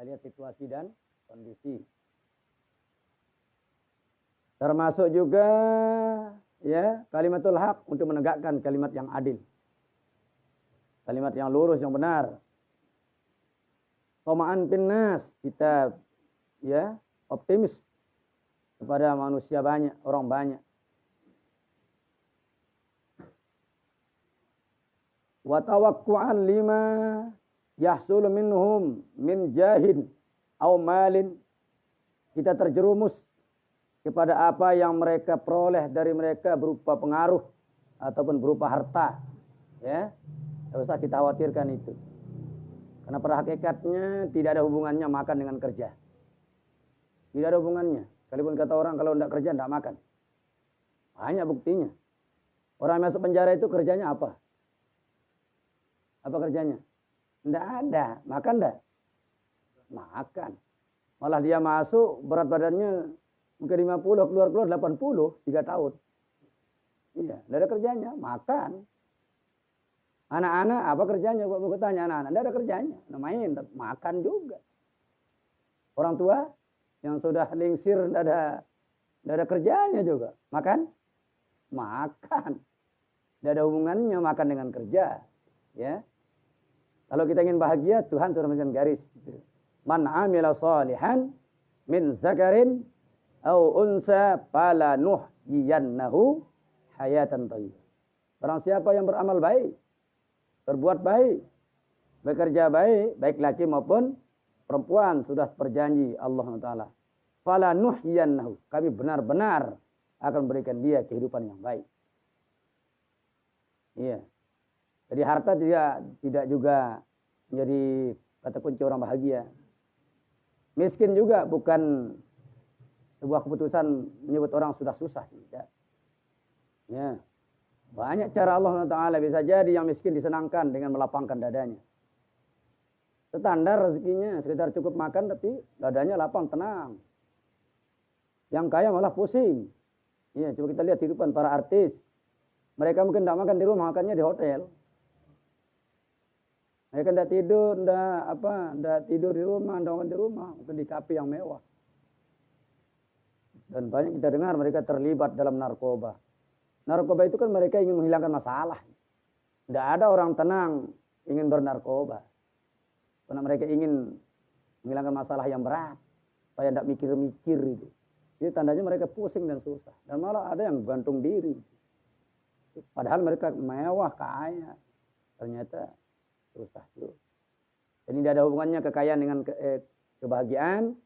Kita lihat situasi dan kondisi. Termasuk juga ya kalimatul haq untuk menegakkan kalimat yang adil. Kalimat yang lurus, yang benar. Toma'an pinnas, kita ya optimis kepada manusia banyak, orang banyak. Wa tawakku'an lima yahsulu minhum min jahin aw malin. Kita terjerumus kepada apa yang mereka peroleh dari mereka berupa pengaruh ataupun berupa harta. Ya, tidak usah kita khawatirkan itu. Karena pada hakikatnya tidak ada hubungannya makan dengan kerja. Tidak ada hubungannya. Sekalipun kata orang kalau tidak kerja tidak makan. Banyak buktinya. Orang masuk penjara itu kerjanya apa? Apa kerjanya? Tidak ada. Makan tidak? Makan. Malah dia masuk berat badannya mungkin 50, keluar 80, 3 tahun. Iya, tidak ada kerjanya, makan. Anak-anak apa kerjanya? Gue tanya anak-anak, tidak ada kerjanya, main, makan juga. Orang tua yang sudah lingsir tidak ada kerjanya juga, makan. Tidak ada hubungannya makan dengan kerja. Ya, kalau kita ingin bahagia, Tuhan sudah memberikan garis. Man amila salihan min zakarin au unsa fala nuhyiyannahu hayatan thayyibah. Barang siapa yang beramal baik, berbuat baik, bekerja baik, baik laki maupun perempuan, sudah berjanji Allah Taala. Fala nuhyiyannahu, kami benar-benar akan berikan dia kehidupan yang baik. Iya. Jadi harta tidak juga menjadi kata kunci orang bahagia. Miskin juga bukan sebuah keputusan menyebut orang sudah susah. Tidak. Ya. Banyak cara Allah Taala, bisa jadi yang miskin disenangkan dengan melapangkan dadanya. Standar rezekinya, sekitar cukup makan tapi dadanya lapang, tenang. Yang kaya malah pusing. Ya, coba kita lihat kehidupan para artis. Mereka mungkin tidak makan di rumah, makannya di hotel. Mereka tidak tidur di rumah, tidak makan di rumah, mungkin di kafe yang mewah. Dan banyak kita dengar mereka terlibat dalam narkoba. Narkoba itu kan mereka ingin menghilangkan masalah. Tidak ada orang tenang ingin bernarkoba. Karena mereka ingin menghilangkan masalah yang berat. Supaya tidak mikir-mikir itu. Jadi tandanya mereka pusing dan susah. Dan malah ada yang gantung diri. Padahal mereka mewah, kaya. Ternyata susah juga. Jadi tidak ada hubungannya kekayaan dengan kebahagiaan.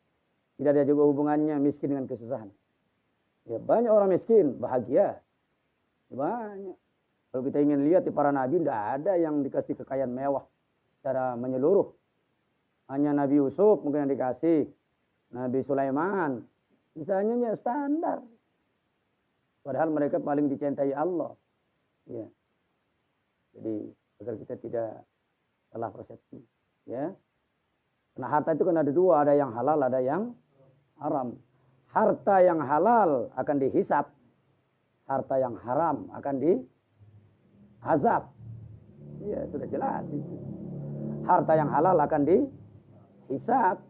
Tidak ada juga hubungannya miskin dengan kesusahan. Ya, banyak orang miskin bahagia. Banyak. Kalau kita ingin lihat di para nabi, tidak ada yang dikasih kekayaan mewah secara menyeluruh. Hanya Nabi Yusuf mungkin yang dikasih. Nabi Sulaiman. Misalnya standar. Padahal mereka paling dicintai Allah. Ya. Jadi agar kita tidak salah persepsi. Ya. Karena harta itu kan ada dua, ada yang halal, ada yang haram. Harta yang halal akan dihisap, harta yang haram akan diazab. Iya, sudah jelas itu. Harta yang halal akan dihisap,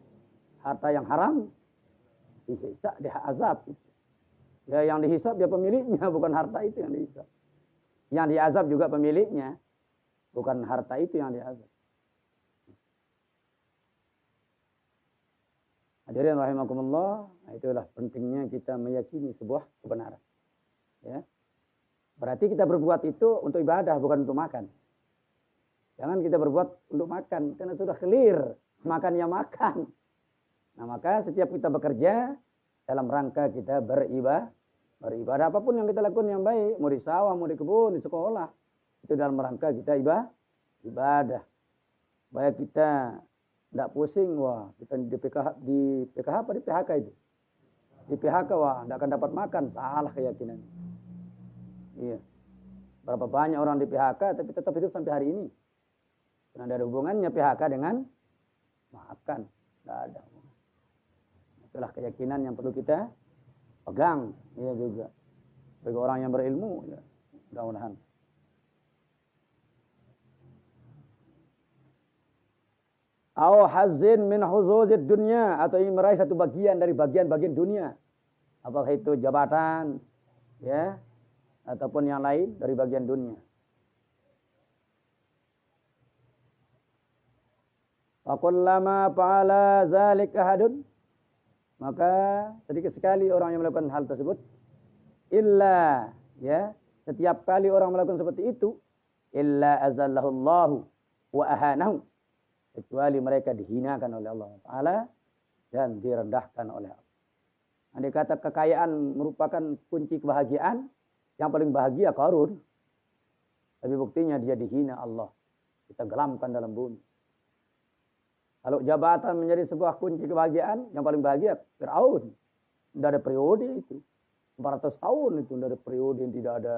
harta yang haram dihisap, diazab. Ya, yang dihisap dia pemiliknya, bukan harta itu yang dihisap. Yang diazab juga pemiliknya, bukan harta itu yang diazab. Hadirin rahimakumullah, itulah pentingnya kita meyakini sebuah kebenaran. Ya. Berarti kita berbuat itu untuk ibadah, bukan untuk makan. Jangan kita berbuat untuk makan, karena sudah clear, makan ya makan. Nah, maka setiap kita bekerja dalam rangka kita beribadah, apapun yang kita lakukan yang baik, mau di sawah, mau di kebun, di sekolah, itu dalam rangka kita ibadah. Supaya kita tidak pusing, wah kita di PKH apa di PHK itu? Di PHK, wah tidak akan dapat makan, salah keyakinan. Iya. Berapa banyak orang di PHK tapi tetap hidup sampai hari ini. Karena ada hubungannya PHK dengan makan, tidak ada. Itulah keyakinan yang perlu kita pegang, iya juga. Bagi orang yang berilmu, ya, mudah-mudahan. Au hazin min huzuzid dunya, atau ingin meraih satu bagian dari bagian-bagian dunia. Apakah itu jabatan, ya, ataupun yang lain dari bagian dunia. Wa kullama fa'ala zalik ahadun, maka sedikit sekali orang yang melakukan hal tersebut, illa, ya, setiap kali orang melakukan seperti itu, illa azallahu Allahu wa ahanahu, kecuali mereka dihinakan oleh Allah Ta'ala dan direndahkan oleh Allah. Andai kata kekayaan merupakan kunci kebahagiaan, yang paling bahagia Qarun. Tapi buktinya dia dihina Allah, kita gelamkan dalam bumi. Kalau jabatan menjadi sebuah kunci kebahagiaan, yang paling bahagia Fir'aun. Tidak ada periode itu. 400 tahun itu tidak ada periode, tidak ada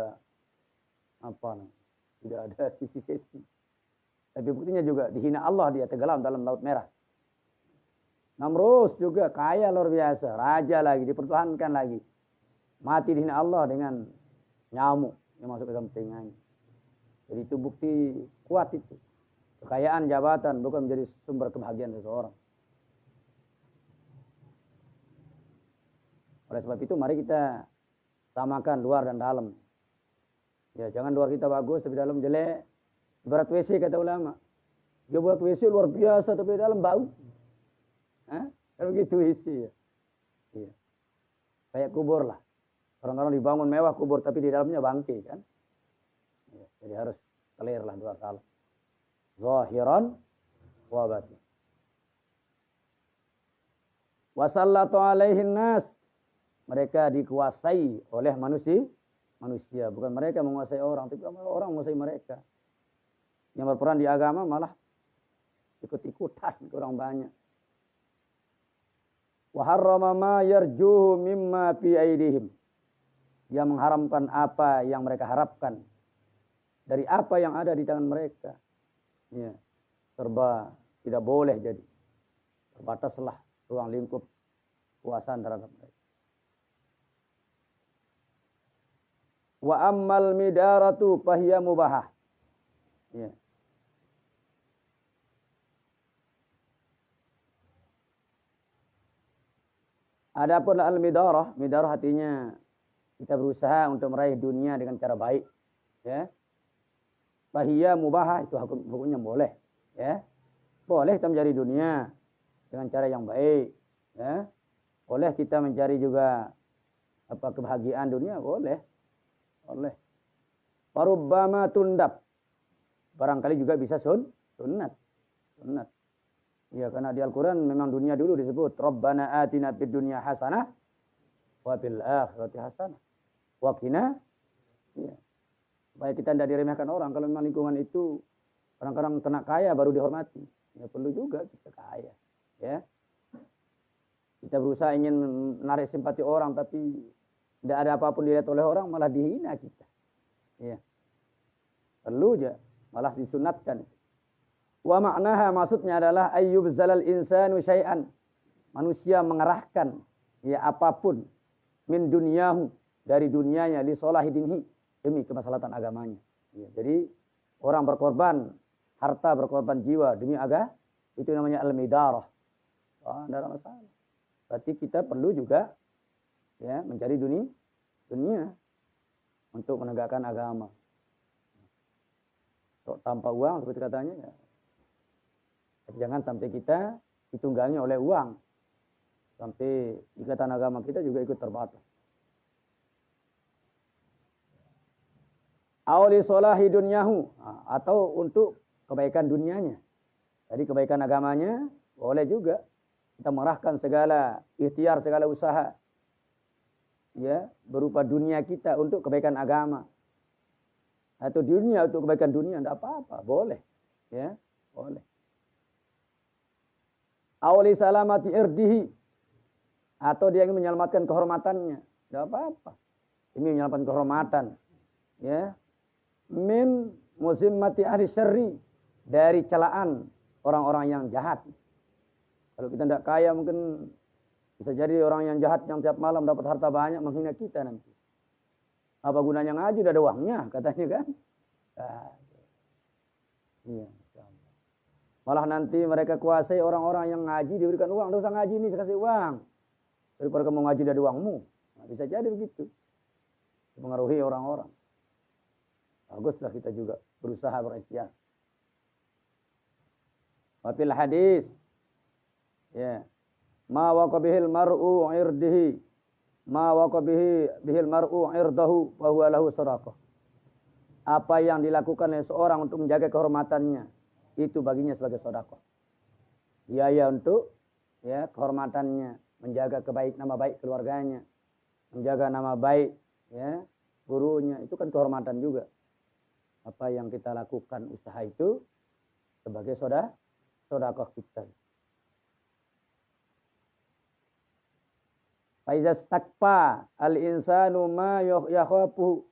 tidak ada sisi-sisi. Tapi buktinya juga dihina Allah, dia tenggelam dalam Laut Merah. Namrus juga kaya luar biasa, raja lagi, dipertahankan lagi. Mati dihina Allah dengan nyamuk yang masuk ke dalam telinganya. Jadi itu bukti kuat itu. Kekayaan, jabatan bukan menjadi sumber kebahagiaan seseorang. Oleh sebab itu mari kita samakan luar dan dalam. Ya, jangan luar kita bagus tapi dalam jelek. Ibarat WC kata ulama. Dia buat WC luar biasa tapi dalam bau. Kalau begitu WC ya. Iya. Kayak kubur lah. Orang-orang dibangun mewah kubur tapi di dalamnya bangke kan. Ya, jadi harus clear lah luar dalam. Zahiran wa batin. Wasallatu alaihin nas. Mereka dikuasai oleh manusia. Bukan mereka menguasai orang, tapi orang menguasai mereka. Yang berperan di agama malah ikut-ikutan ke orang banyak. Wa harrama ma yarjuhu mimma fi aidihim. Dia mengharamkan apa yang mereka harapkan dari apa yang ada di tangan mereka. Ya, serba tidak boleh jadi. Terbataslah ruang lingkup kuasaan terhadap mereka. Wa ammal midaratu fahiya mubahah. Ya. Adapun al-midarah, midarah artinya kita berusaha untuk meraih dunia dengan cara baik, ya. Fahiya mubahah, itu hukumnya boleh, ya. Boleh kita mencari dunia dengan cara yang baik, ya. Boleh kita mencari juga kebahagiaan dunia, boleh. Boleh. Parubbama tundab. Barangkali juga bisa sunat. Ya, karena di Al-Quran memang dunia dulu disebut Rabbana atina fid dunya hasanah wa fil akhirati hasanah wa qina. Ya. Supaya kita tidak diremehkan orang. Kalau memang lingkungan itu kadang-kadang kena kaya baru dihormati. Ya perlu juga kita kaya. Ya. Kita berusaha ingin menarik simpati orang tapi tidak ada apapun dilihat oleh orang, malah dihina kita. Ya. Perlu aja, malah disunatkan. Wa ma'naha, maksudnya adalah ayyub zalal insanu syai'an. Manusia mengerahkan ya apapun min dunyahu, dari dunianya, li solahi dinhi, demi kemaslahatan agamanya. Ya. Jadi orang berkorban harta, berkorban jiwa demi agama, itu namanya al-midarah. Tidak ada masalah. Berarti kita perlu juga ya mencari dunia untuk menegakkan agama. Tanpa uang seperti katanya ya. Jangan sampai kita ditunggangi oleh uang. Sampai ikatan agama kita juga ikut terbatas. Auli solahi dunyahu, atau untuk kebaikan dunianya. Jadi kebaikan agamanya boleh juga. Kita mengerahkan segala ikhtiar, segala usaha, ya, berupa dunia kita untuk kebaikan agama. Atau dunia untuk kebaikan dunia, tidak apa-apa, boleh. Ya, boleh. Auli salamati irdihi, atau dia ingin menyelamatkan kehormatannya, tidak apa-apa. Ini menyelamatkan kehormatan. Ya, min muzimmati ahli syarri, dari celaan orang-orang yang jahat. Kalau kita tidak kaya mungkin bisa jadi orang yang jahat yang tiap malam dapat harta banyak menghina kita nanti. Apa gunanya ngaji, udah ada uangnya katanya kan. Iya. Malah nanti mereka kuasai orang-orang yang ngaji, diberikan uang. Nggak usah ngaji ini, saya kasih uang. Daripada kamu ngaji dari uangmu. Nah, bisa jadi begitu. Mengaruhi orang-orang. Baguslah kita juga berusaha berikhtiar. Wafil hadis. Ya. Ma waqabihil mar'u irdihi. Ma waqabihil mar'u irdahu. Wa huwa lahu sadaqah. Apa yang dilakukan oleh seorang untuk menjaga kehormatannya. Itu baginya sebagai sedekah. Biaya untuk ya kehormatannya, menjaga nama baik keluarganya, menjaga nama baik ya gurunya, itu kan kehormatan juga. Apa yang kita lakukan usaha itu sebagai sedekah kita. Fa iza stakfa al-insanu ma yakhafu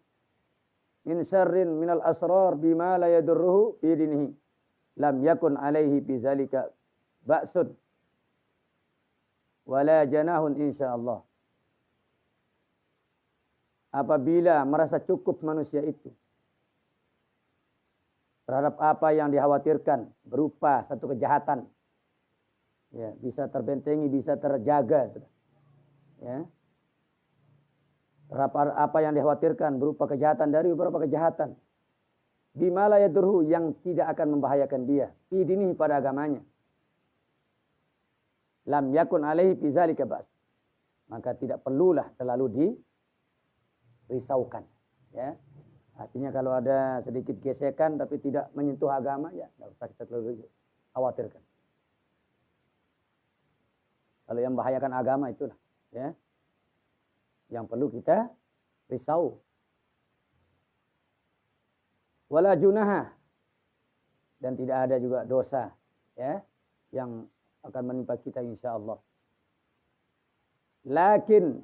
min syarrin minal asrar bima la yadurruhu fi dinihi. Lam yakun alaihi bizalika ba'sun wala janahun insyaallah. Apabila merasa cukup manusia itu terhadap apa yang dikhawatirkan berupa satu kejahatan, ya, bisa terbentengi, bisa terjaga, ya. Terhadap apa yang dikhawatirkan berupa kejahatan dari beberapa kejahatan, bima la yadurhu, yang tidak akan membahayakan dia fi dinihi, pada agamanya. Lam yakun alaihi fi zalika bas, maka tidak perlulah terlalu dirisaukan, ya. Artinya kalau ada sedikit gesekan tapi tidak menyentuh agama, ya tidak usah kita terlalu khawatirkan. Kalau yang membahayakan agama itulah, ya, yang perlu kita risau. Wala junaha, dan tidak ada juga dosa, ya, yang akan menimpa kita insyaallah. Lakin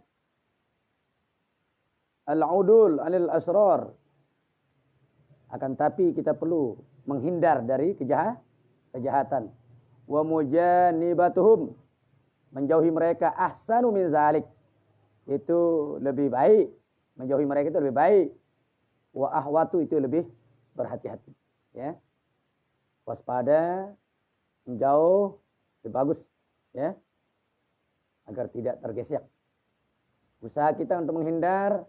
al-udul 'anil asrar, akan tapi kita perlu menghindar dari kejahatan. Wa mujanibatuhum, menjauhi mereka, ahsanu min zalik, itu lebih baik. Menjauhi mereka itu lebih baik. Wa ahwatu, itu lebih berhati-hati, ya, waspada, menjauh, lebih bagus, ya, agar tidak tergesek. Usaha kita untuk menghindar,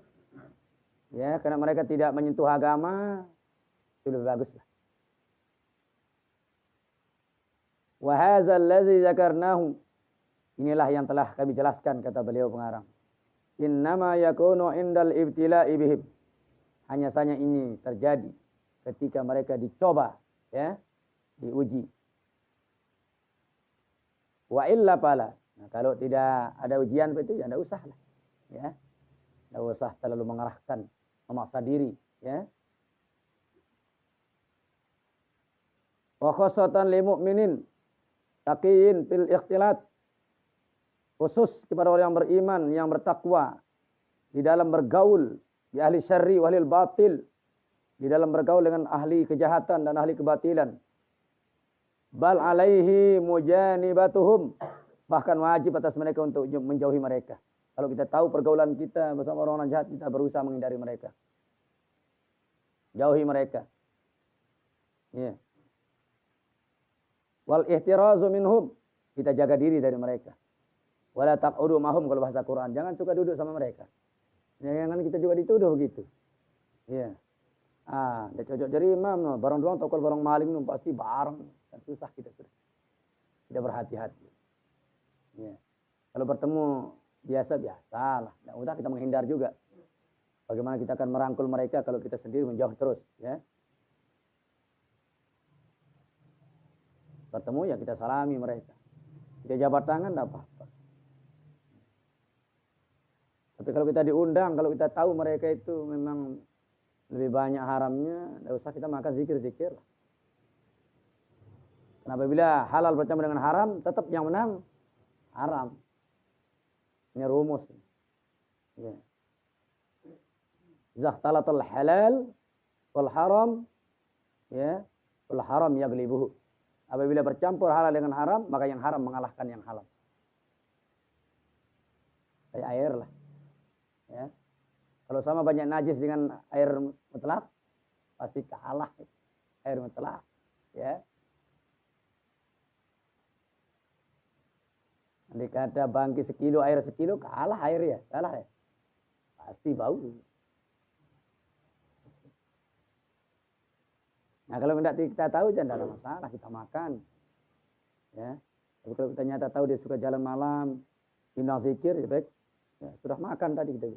ya, karena mereka tidak menyentuh agama, itu lebih bagus lah. Wa hadzal ladzi dzakarnahu, inilah yang telah kami jelaskan, kata beliau pengarang. Innama yakunu indal ibtila'i bihim, hanya saja ini terjadi ketika mereka dicoba, ya, diuji. Wa illa fala, nah, kalau tidak ada ujian itu ya tidak usah lah, ya, tidak usah terlalu mengarahkan, memaksa diri, ya. Wa khassatan lil mu'minin taqiyin fil ikhtilat, khusus kepada orang yang beriman, yang bertakwa di dalam bergaul di ahli syarri wa ahli batil, di dalam bergaul dengan ahli kejahatan dan ahli kebatilan. Bal alaihi mujanibatuhum, bahkan wajib atas mereka untuk menjauhi mereka. Kalau kita tahu pergaulan kita bersama orang-orang jahat, kita berusaha menghindari mereka, jauhi mereka, ya. Wal ihtirazu minhum, kita jaga diri dari mereka. Wala taq'udu mahum, kalau bahasa Quran, jangan suka duduk sama mereka. Jangan kita juga dituduh begitu, ya. Dia cocok jadi imam, no. Barang doang tokol barang maling, no. Pasti barang, kan susah kita sudah. Tidak berhati-hati, ya. Kalau bertemu biasa-biasalah, tidak usah kita menghindar juga. Bagaimana kita akan merangkul mereka kalau kita sendiri menjauh terus, ya. Bertemu ya kita salami mereka, kita jabat tangan, tidak apa-apa. Tapi kalau kita diundang, kalau kita tahu mereka itu memang lebih banyak haramnya, tidak usah kita makan zikir-zikir. Karena apabila halal bercampur dengan haram, tetap yang menang haram. Ini rumus. Ya. Zakhtalatul halal wal haram, ya, wal haram yaglibuhu. Apabila bercampur halal dengan haram, maka yang haram mengalahkan yang halal. Kayak air lah, ya. Kalau sama banyak najis dengan air mutlak, pasti kalah air mutlak, ya. Andai kata bangkit sekilo, air sekilo, kalah air ya, kalah ya. Pasti bau. Nah kalau tidak kita tahu jangan ada masalah, kita makan. Ya. Tapi kalau kita nyata tahu dia suka jalan malam, undang zikir, ya baik. Ya, sudah makan tadi kita.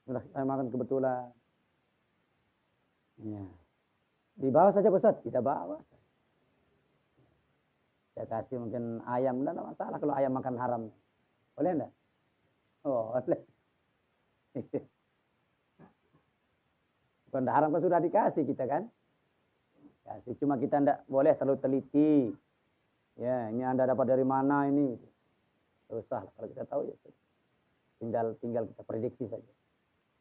Sudah saya makan kebetulan. Ya. Dibawa saja Ustaz, kita bawa. Ya kasih mungkin ayam, tidak ada masalah kalau ayam makan haram. Boleh enggak? Oh, boleh. Bukan haram kan sudah dikasih kita kan? Kasih, cuma kita tidak boleh terlalu teliti. Ya, ini Anda dapat dari mana ini? Tidak usah, kalau kita tahu ya. Tinggal kita prediksi saja.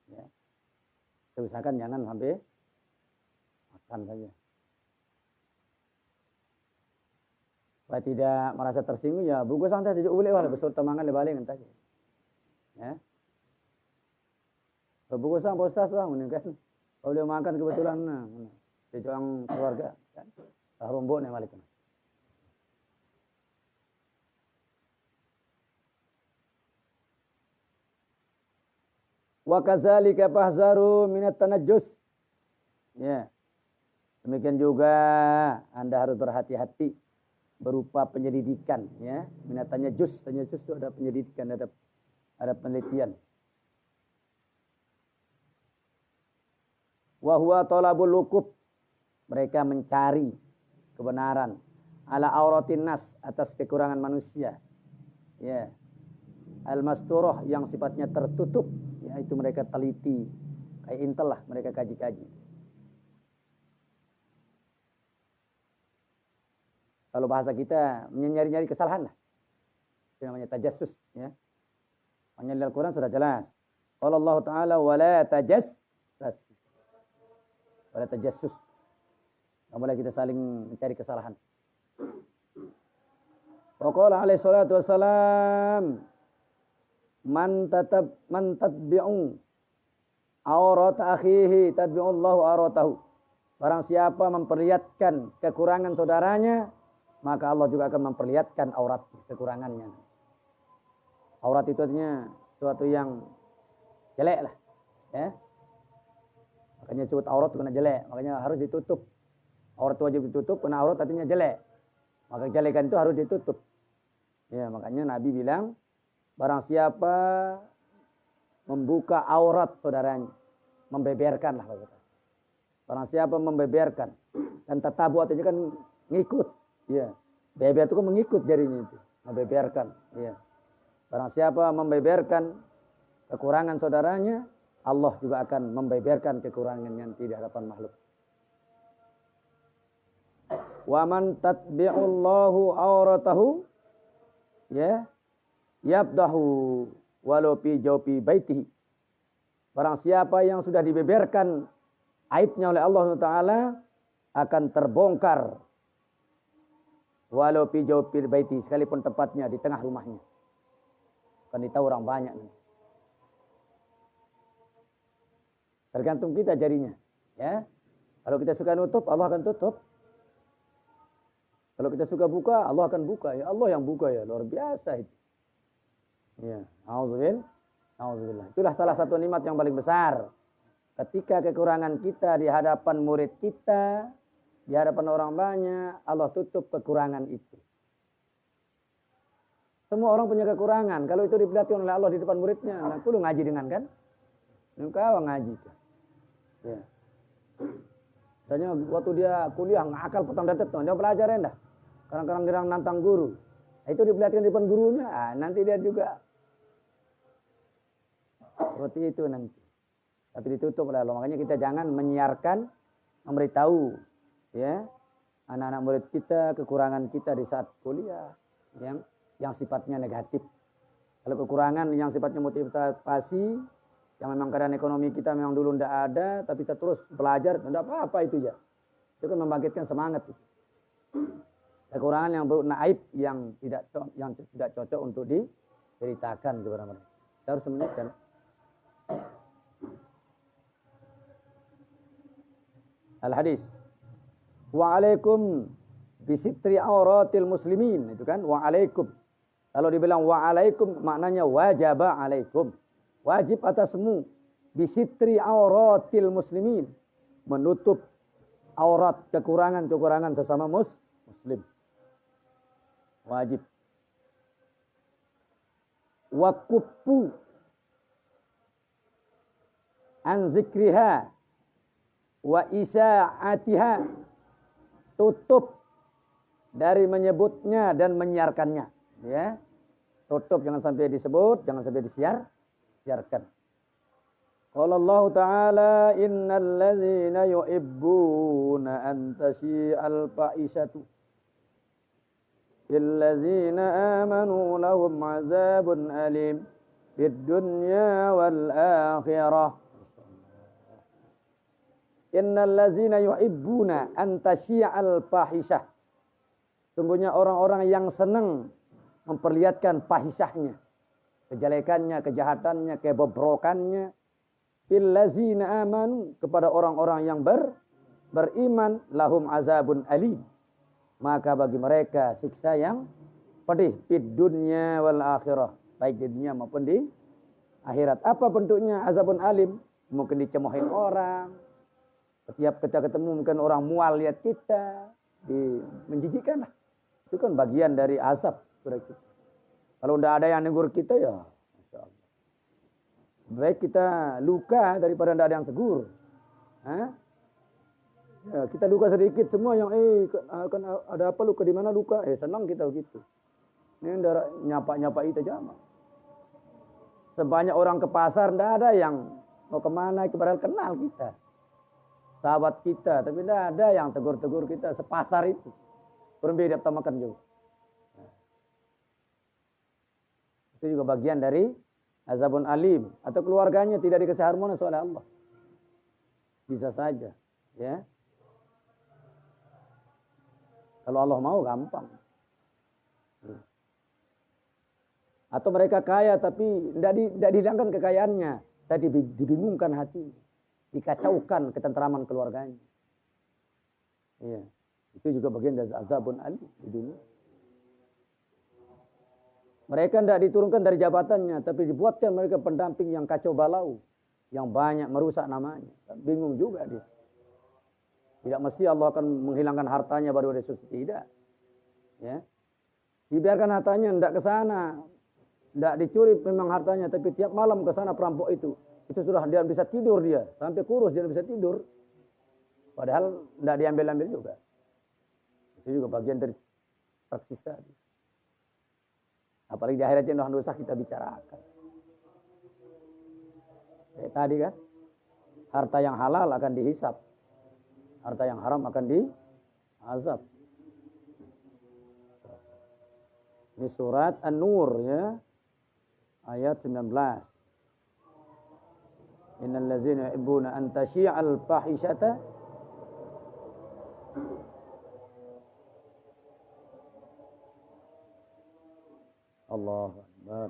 Ya. Kita usahakan jangan sampai makan saja. Supaya tidak merasa tersinggung ya buku santai saja boleh wala besar temangan lebalik entah. Ya. Buku sang bosas lah kan. Kalau dia makan kebetulan nah, dia orang keluarga kan. Rombok nih balik. Wa kadzalika fahzaru minat tanajjus. Ya. Demikian juga Anda harus berhati-hati berupa penyelidikan ya. Minat tanajjus itu ada penyelidikan, ada penelitian. Wa huwa talabul lukub. Mereka mencari kebenaran ala auratin nas, atas kekurangan manusia. Ya. Al-masturah yang sifatnya tertutup, ya itu mereka teliti. Kayak intel lah mereka kaji-kaji. Kalau bahasa kita nyari-nyari kesalahan lah. Itu namanya tajassus ya. Makanya di Al-Qur'an sudah jelas. Qala Allah Ta'ala wala tajassus. Wala tajassus. Enggak boleh kita saling mencari kesalahan. Wa qala alaihi salatu wassalam man tatbi'u aurata akhihi tadbi'ullahu auratahu. Barang siapa memperlihatkan kekurangan saudaranya, maka Allah juga akan memperlihatkan aurat kekurangannya. Aurat itu artinya sesuatu yang jelek lah, ya. Makanya disebut aurat karena jelek, makanya harus ditutup. Aurat wajib ditutup karena aurat artinya jelek. Maka kejelekan itu harus ditutup. Ya, makanya Nabi bilang, barang siapa membuka aurat saudaranya, membeberkan lah. Barang siapa membeberkan, dan tatabu artinya kan ngikut. Ya, beber itu kan mengikut jarinya itu, membeberkan. Ya. Barang siapa membeberkan kekurangan saudaranya, Allah juga akan membeberkan kekurangan yang tidak hadapan makhluk. Wa man tatbi'ullahu auratahu ya yabdahu walau fi jawfi baitihi. Barang siapa yang sudah dibeberkan aibnya oleh Allah Taala akan terbongkar walau fi jawfi baiti, sekalipun tempatnya di tengah rumahnya. Kan ditahu orang banyak. Tergantung kita jarinya, ya. Kalau kita suka nutup, Allah akan tutup. Kalau kita suka buka, Allah akan buka. Ya Allah yang buka ya, luar biasa itu. Ya, auzubillah. Itulah salah satu nikmat yang paling besar. Ketika kekurangan kita di hadapan murid kita, di hadapan orang banyak, Allah tutup kekurangan itu. Semua orang punya kekurangan. Kalau itu diperlihatkan oleh Allah di depan muridnya, nah, lu ngaji dengan kan? Engkau ngaji. Ya. Misalnya waktu dia kuliah ngakal petang datet, dia belajar endah. Kadang-kadang gerang nantang guru. Nah, itu diperlihatkan di depan gurunya, nanti dia juga seperti itu nanti. Tapi ditutup oleh Allah. Makanya kita jangan menyiarkan, memberitahu ya anak-anak murid kita kekurangan kita di saat kuliah yang sifatnya negatif. Kalau kekurangan yang sifatnya motivasi, yang memang keadaan ekonomi kita memang dulu tidak ada, tapi kita terus belajar, tidak apa-apa itu ya. Itu kan membangkitkan semangat. Kekurangan yang berupa aib yang tidak cocok untuk diceritakan kepada mereka. Kita harus menyebutkan. Al-hadis. Wa'alaikum bisitri auratil muslimin, itu kan wa alaikum. Kalau dibilang wa alaikum maknanya wajaba alaikum. Wajib atasmu bisitri auratil muslimin, menutup aurat kekurangan-kekurangan sesama muslim. Wajib. Wa kuffu an zikriha wa isa'atiha, tutup dari menyebutnya dan menyiarkannya, ya. Tutup, jangan sampai disebut, jangan sampai disiarkan. Qala Allah Ta'ala innal ladzina yuhibbuna an tasyi'al fa'ishatu fil ladzina amanu lahum 'adzabun alim fid dunya wal akhirah. Innal ladzina yuhibbuna an tasyi'al fahishah. Sungguhnya orang-orang yang senang memperlihatkan fahisyahnya, kejelekannya, kejahatannya, kebobrokannya, fil ladzina amanu, kepada orang-orang yang beriman, lahum azabun alim, maka bagi mereka siksa yang pedih, fid dunya wal akhirah, baik di dunia maupun di akhirat. Apa bentuknya azabun alim? Mungkin dicemohin orang, setiap kita ketemu mungkin orang mual lihat kita, menjijikkan lah. Itu kan bagian dari azab. Kalau tidak ada yang negur kita, ya Masya Allah. Baik kita luka daripada tidak ada yang tegur. Ya, kita luka sedikit, semua yang kan ada apa, luka di mana luka? Senang kita begitu. Ini nyapa-nyapa itu aja. Sebanyak orang ke pasar, tidak ada yang mau kemana, padahal kenal kita. Sahabat kita, tapi tidak ada yang tegur-tegur kita sepasar itu. Berbeda makan juga. Itu juga bagian dari azabun alim. Atau keluarganya tidak dikasih harmonis oleh Allah. Bisa saja. Ya. Kalau Allah mau gampang. Atau mereka kaya tapi tidak dihilangkan kekayaannya. Tadi dibingungkan hati. Dikacaukan ketentraman keluarganya. Iya. Itu juga bagian dari azabun alim di dunia. Mereka tidak diturunkan dari jabatannya, tapi dibuatkan mereka pendamping yang kacau balau, yang banyak merusak namanya. Bingung juga dia. Tidak mesti Allah akan menghilangkan hartanya baru dia suci, tidak. Ya. Dibiarkan hartanya tidak ke sana, tidak dicuri memang hartanya, tapi tiap malam ke sana perampok itu sudah dia bisa tidur dia, sampai kurus dia bisa tidur. Padahal tidak diambil-ambil juga. Itu juga bagian dari tersiksa. Apalagi di akhirat yang dosa kita bicarakan. Kayak tadi kan, harta yang halal akan dihisap, harta yang haram akan diazab. Ini surat An-Nur ya, ayat 19. Innal ladzina yuhibbuna an tasyi'al fahishata Allahu Akbar.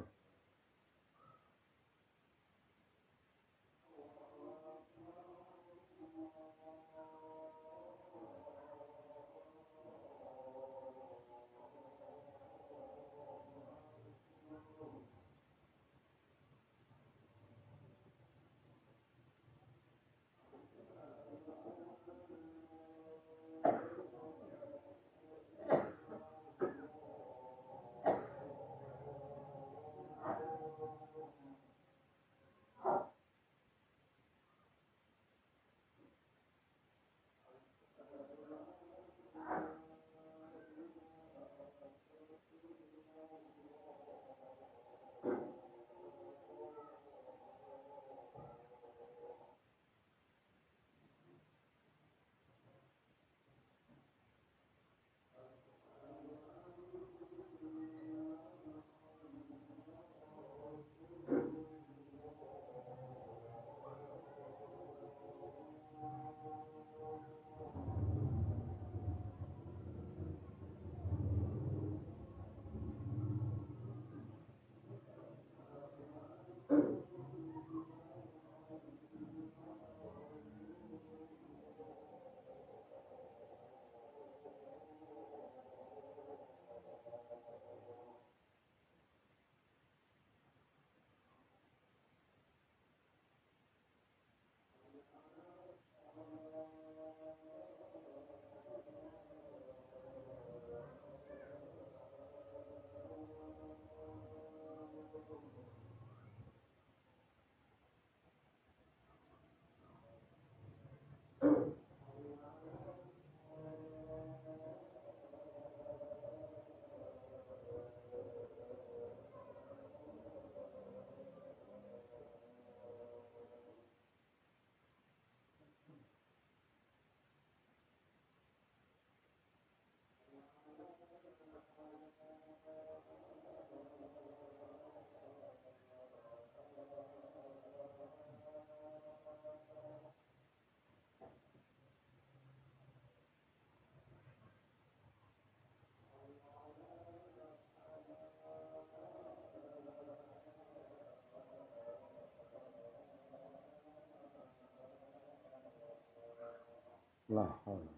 La haula.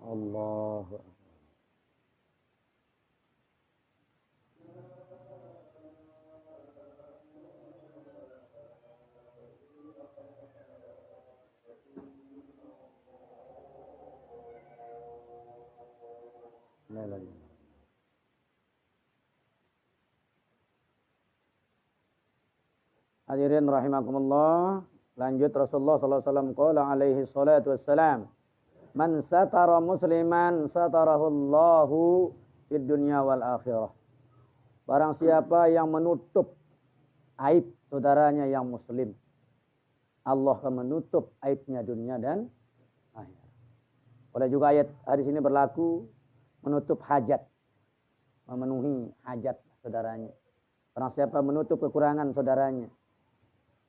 Allahu Akbar. La ilaha illallah. Hadirin rahimakumullah. Lanjut Rasulullah sallallahu alaihi wasallam qala alaihi salatu wassalam. Man satara musliman satarahullahu fid dunya wal akhirah. Barang siapa yang menutup aib saudaranya yang muslim, Allah akan menutup aibnya dunia dan akhirat. Oleh juga ayat hadis ini berlaku menutup hajat, memenuhi hajat saudaranya. Barang siapa menutup kekurangan saudaranya,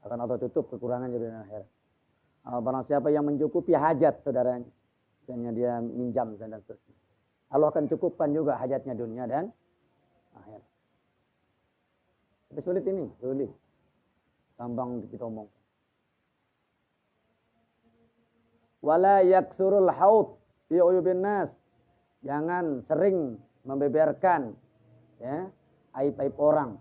akan Allah tutup kekurangan dunia dan akhirat. Barang siapa yang mencukupi hajat saudaranya, misalnya dia minjam dan seterusnya, Allah akan cukupkan juga hajatnya dunia dan akhirat. Tapi sulit ini, sulit. Gampang kita omong. Wala yaksurul haud fi uyubin nas. Jangan sering membeberkan ya, aib-aib orang.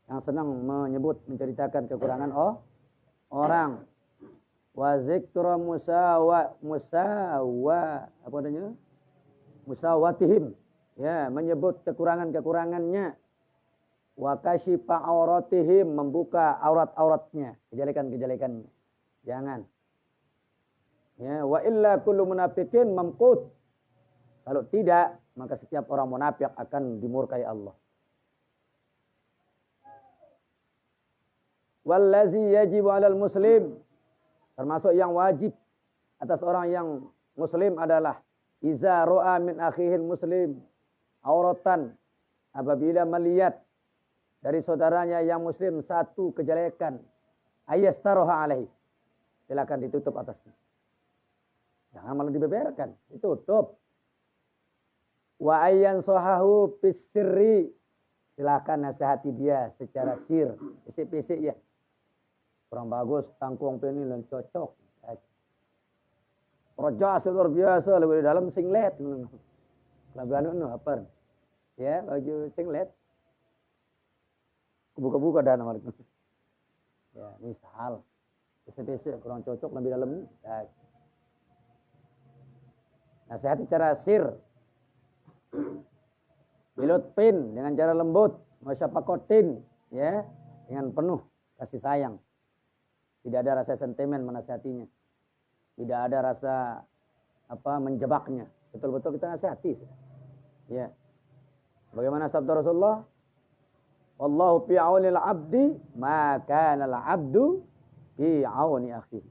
Yang senang menyebut, menceritakan kekurangan orang. Wa zikra musawatihim. Ya, menyebut kekurangan-kekurangannya. Wa kasyifa auratihim, membuka aurat-auratnya, kejelekan-kejelekannya. Jangan. Ya, wa illa kullu munafiqin mamqut. Kalau tidak, maka setiap orang munafik akan dimurkai Allah. Wallazi yajibu 'alal muslim, termasuk yang wajib atas orang yang muslim adalah iza ra'a min akhihil muslim auratan, apabila melihat dari saudaranya yang muslim satu kejelekan, ayastaroha alaihi, silakan ditutup atasnya. Jangan malah dibeberkan, ditutup. Wa ayyan sohahu bisirri, silakan nasihati dia secara sir, pisik-pisik ya. Kurang bagus, tangkung penil dan cocok. Projas luar biasa, lagu di dalam singlet. Lagu anu apa? Ya, baju singlet. Buka-buka dan nomor itu. Ya, misal. Pisik-pisik kurang cocok lebih dalam. Ya. Nasihati cara sir. Bilutpin, dengan cara lembut. Masyafakotin, ya, dengan penuh kasih sayang. Tidak ada rasa sentimen menasihatinya. Tidak ada rasa menjebaknya. Betul-betul kita nasihati. Ya. Bagaimana sabda Rasulullah? Wallahu fi aunil 'abdi ma kana al-'abdu fi auni akhihi.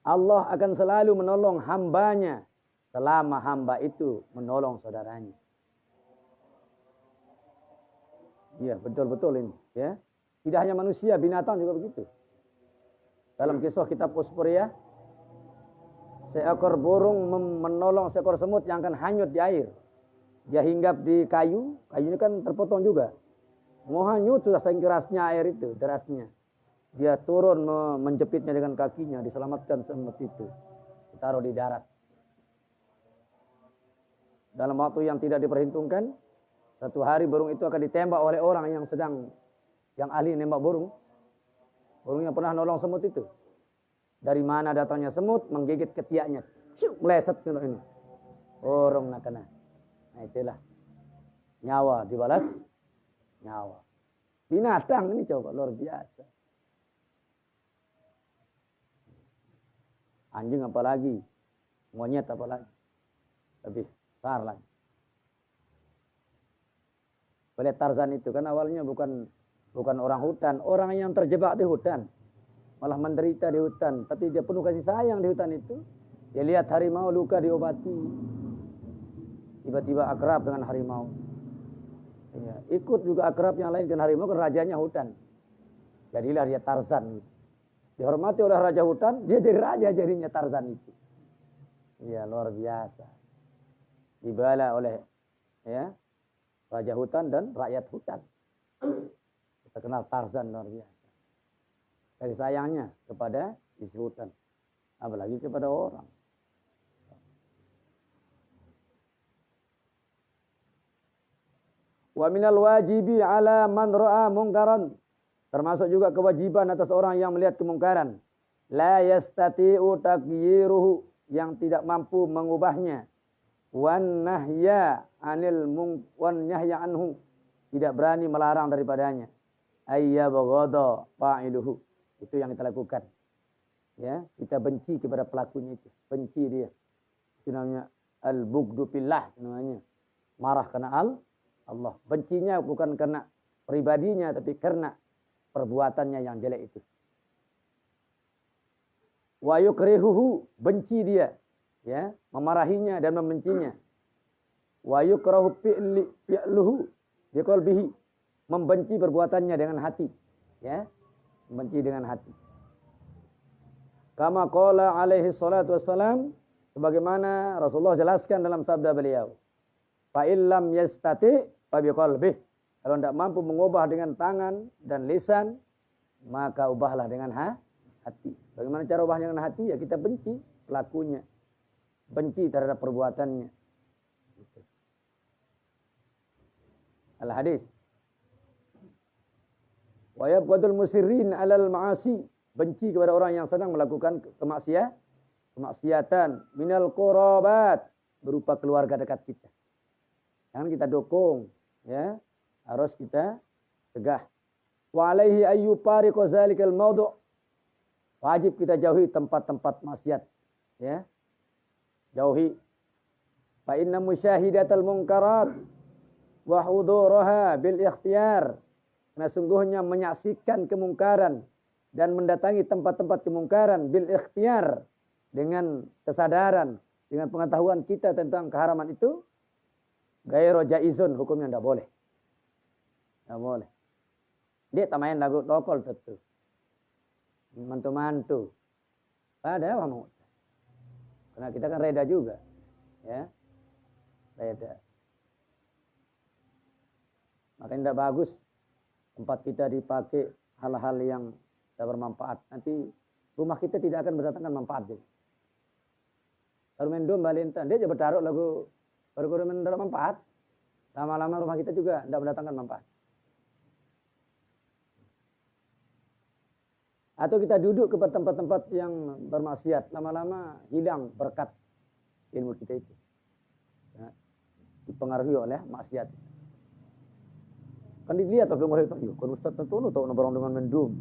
Allah akan selalu menolong hambanya selama hamba itu menolong saudaranya. Ya, betul-betul ini, ya. Tidak hanya manusia, binatang juga begitu. Dalam kisah kitab Usfuriyah, seekor burung menolong seekor semut yang akan hanyut di air. Dia hinggap di kayu, kayunya kan terpotong juga. Mau hanyut sudah saking kerasnya air itu, derasnya. Dia turun menjepitnya dengan kakinya, diselamatkan semut itu. Ditaruh di darat. Dalam waktu yang tidak diperhitungkan, satu hari burung itu akan ditembak oleh orang yang ahli nembak burung. Burung yang pernah nolong semut itu. Dari mana datangnya semut, menggigit ketiaknya. Meleset ke ini. Orang nak kena. Nah itulah. Nyawa dibalas nyawa. Binatang ini coba, luar biasa. Anjing apalagi. Monyet apalagi. Lebih besar lagi. Oleh Tarzan itu kan awalnya bukan orang hutan, orang yang terjebak di hutan, malah menderita di hutan, tapi dia penuh kasih sayang di hutan itu. Dia lihat harimau luka diobati, tiba-tiba akrab dengan harimau. Ya, ikut juga akrab yang lain dengan harimau, kan rajanya hutan. Jadilah dia Tarzan. Dihormati oleh raja hutan, dia jadi raja jadinya Tarzan itu. Ya, luar biasa. Dibala oleh ya raja hutan dan rakyat hutan. Kita kenal Tarzan luar biasa. Kasih sayangnya kepada isi hutan. Apalagi kepada orang. Wa minal wajibi ala man ra'a munkaran. Termasuk juga kewajiban atas orang yang melihat kemungkaran. La yastati'u taghyiruhu, yang tidak mampu mengubahnya. Wan nahya anhu, tidak berani melarang daripadanya. Ayyabghadha fa'iluhu. Itu yang kita lakukan. Ya, kita benci kepada pelakunya itu. Benci dia. Itu namanya al-bughdu fillah namanya. Marah karena Allah. Bencinya bukan karena pribadinya, tapi karena perbuatannya yang jelek itu. Wa yukrihuhu, benci dia, ya, memarahinya dan membencinya. Wa yukrahu fi'luhu biqalbihi, membenci perbuatannya dengan hati, ya, membenci dengan hati. Kama qala alaihi salatu wassalam, sebagaimana Rasulullah jelaskan dalam sabda beliau. Fa illam yastati fa biqalbih. Kalau tidak mampu mengubah dengan tangan dan lisan, maka ubahlah dengan hati. Bagaimana cara ubah dengan hati? Ya kita benci pelakunya. Benci terhadap perbuatannya. Al-hadis. Wa yabghadul musirrin 'alal ma'asi, benci kepada orang yang sedang melakukan kemaksiatan minal qurabat, berupa keluarga dekat kita. Jangan kita dukung, ya. Harus kita cegah. Wa alaihi ayyufariqa zalikal mawdu', wajib kita jauhi tempat-tempat maksiat, ya. Jauhi. Fa inna musyahidatal munkarat wa huduraha bil ikhtiyar. Karena sungguhnya menyaksikan kemungkaran dan mendatangi tempat-tempat kemungkaran bil ikhtiyar, dengan kesadaran, dengan pengetahuan kita tentang keharaman itu, ghairu jaizun, hukumnya tidak boleh. Tidak boleh. Dia tak main lagu tokol tentu. Mantu-mantu. Pada kamu. Karena kita kan reda juga. Ya. Reda. Makanya tidak bagus tempat kita dipakai hal-hal yang tidak bermanfaat. Nanti rumah kita tidak akan mendatangkan manfaat. Baru main domba lintan, dia aja bertaruh lagu baru mendapat manfaat. Lama-lama rumah kita juga tidak mendatangkan manfaat. Atau kita duduk ke tempat-tempat yang bermaksiat, lama-lama hilang berkat ilmu kita itu. Ya, dipengaruhi oleh maksiat. Kan dilihat tapi orang itu, kan Ustaz tentu tahu orang dengan mendum.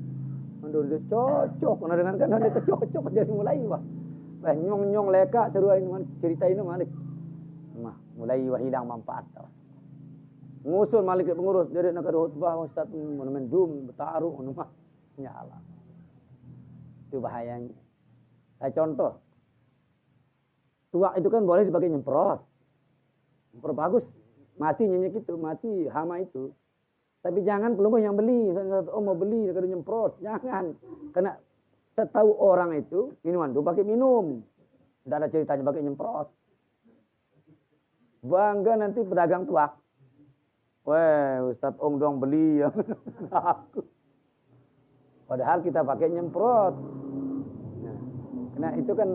Mendum dia cocok, karena dengan kan dia cocok jadi mulai wah. Nyong-nyong leka seru dengan cerita ini malik. Nah, mulai wah hilang manfaat. Ngusul malik pengurus dari nak ada khutbah Ustaz mendum bertaruh mah nyala. Itu bahayanya. Saya contoh. Tuak itu kan boleh dipakai nyemprot. Nyemprot bagus. Mati nyenyak itu, mati hama itu. Tapi jangan pelumah yang beli. Oh mau beli, kalau nyemprot. Jangan. Karena setahu orang itu, minuman itu pakai minum. Tidak ada ceritanya pakai nyemprot. Bangga nanti pedagang tuak. Weh, Ustadz Om dong beli ya. Aku. Padahal kita pakai nyemprot. Nah, karena itu kan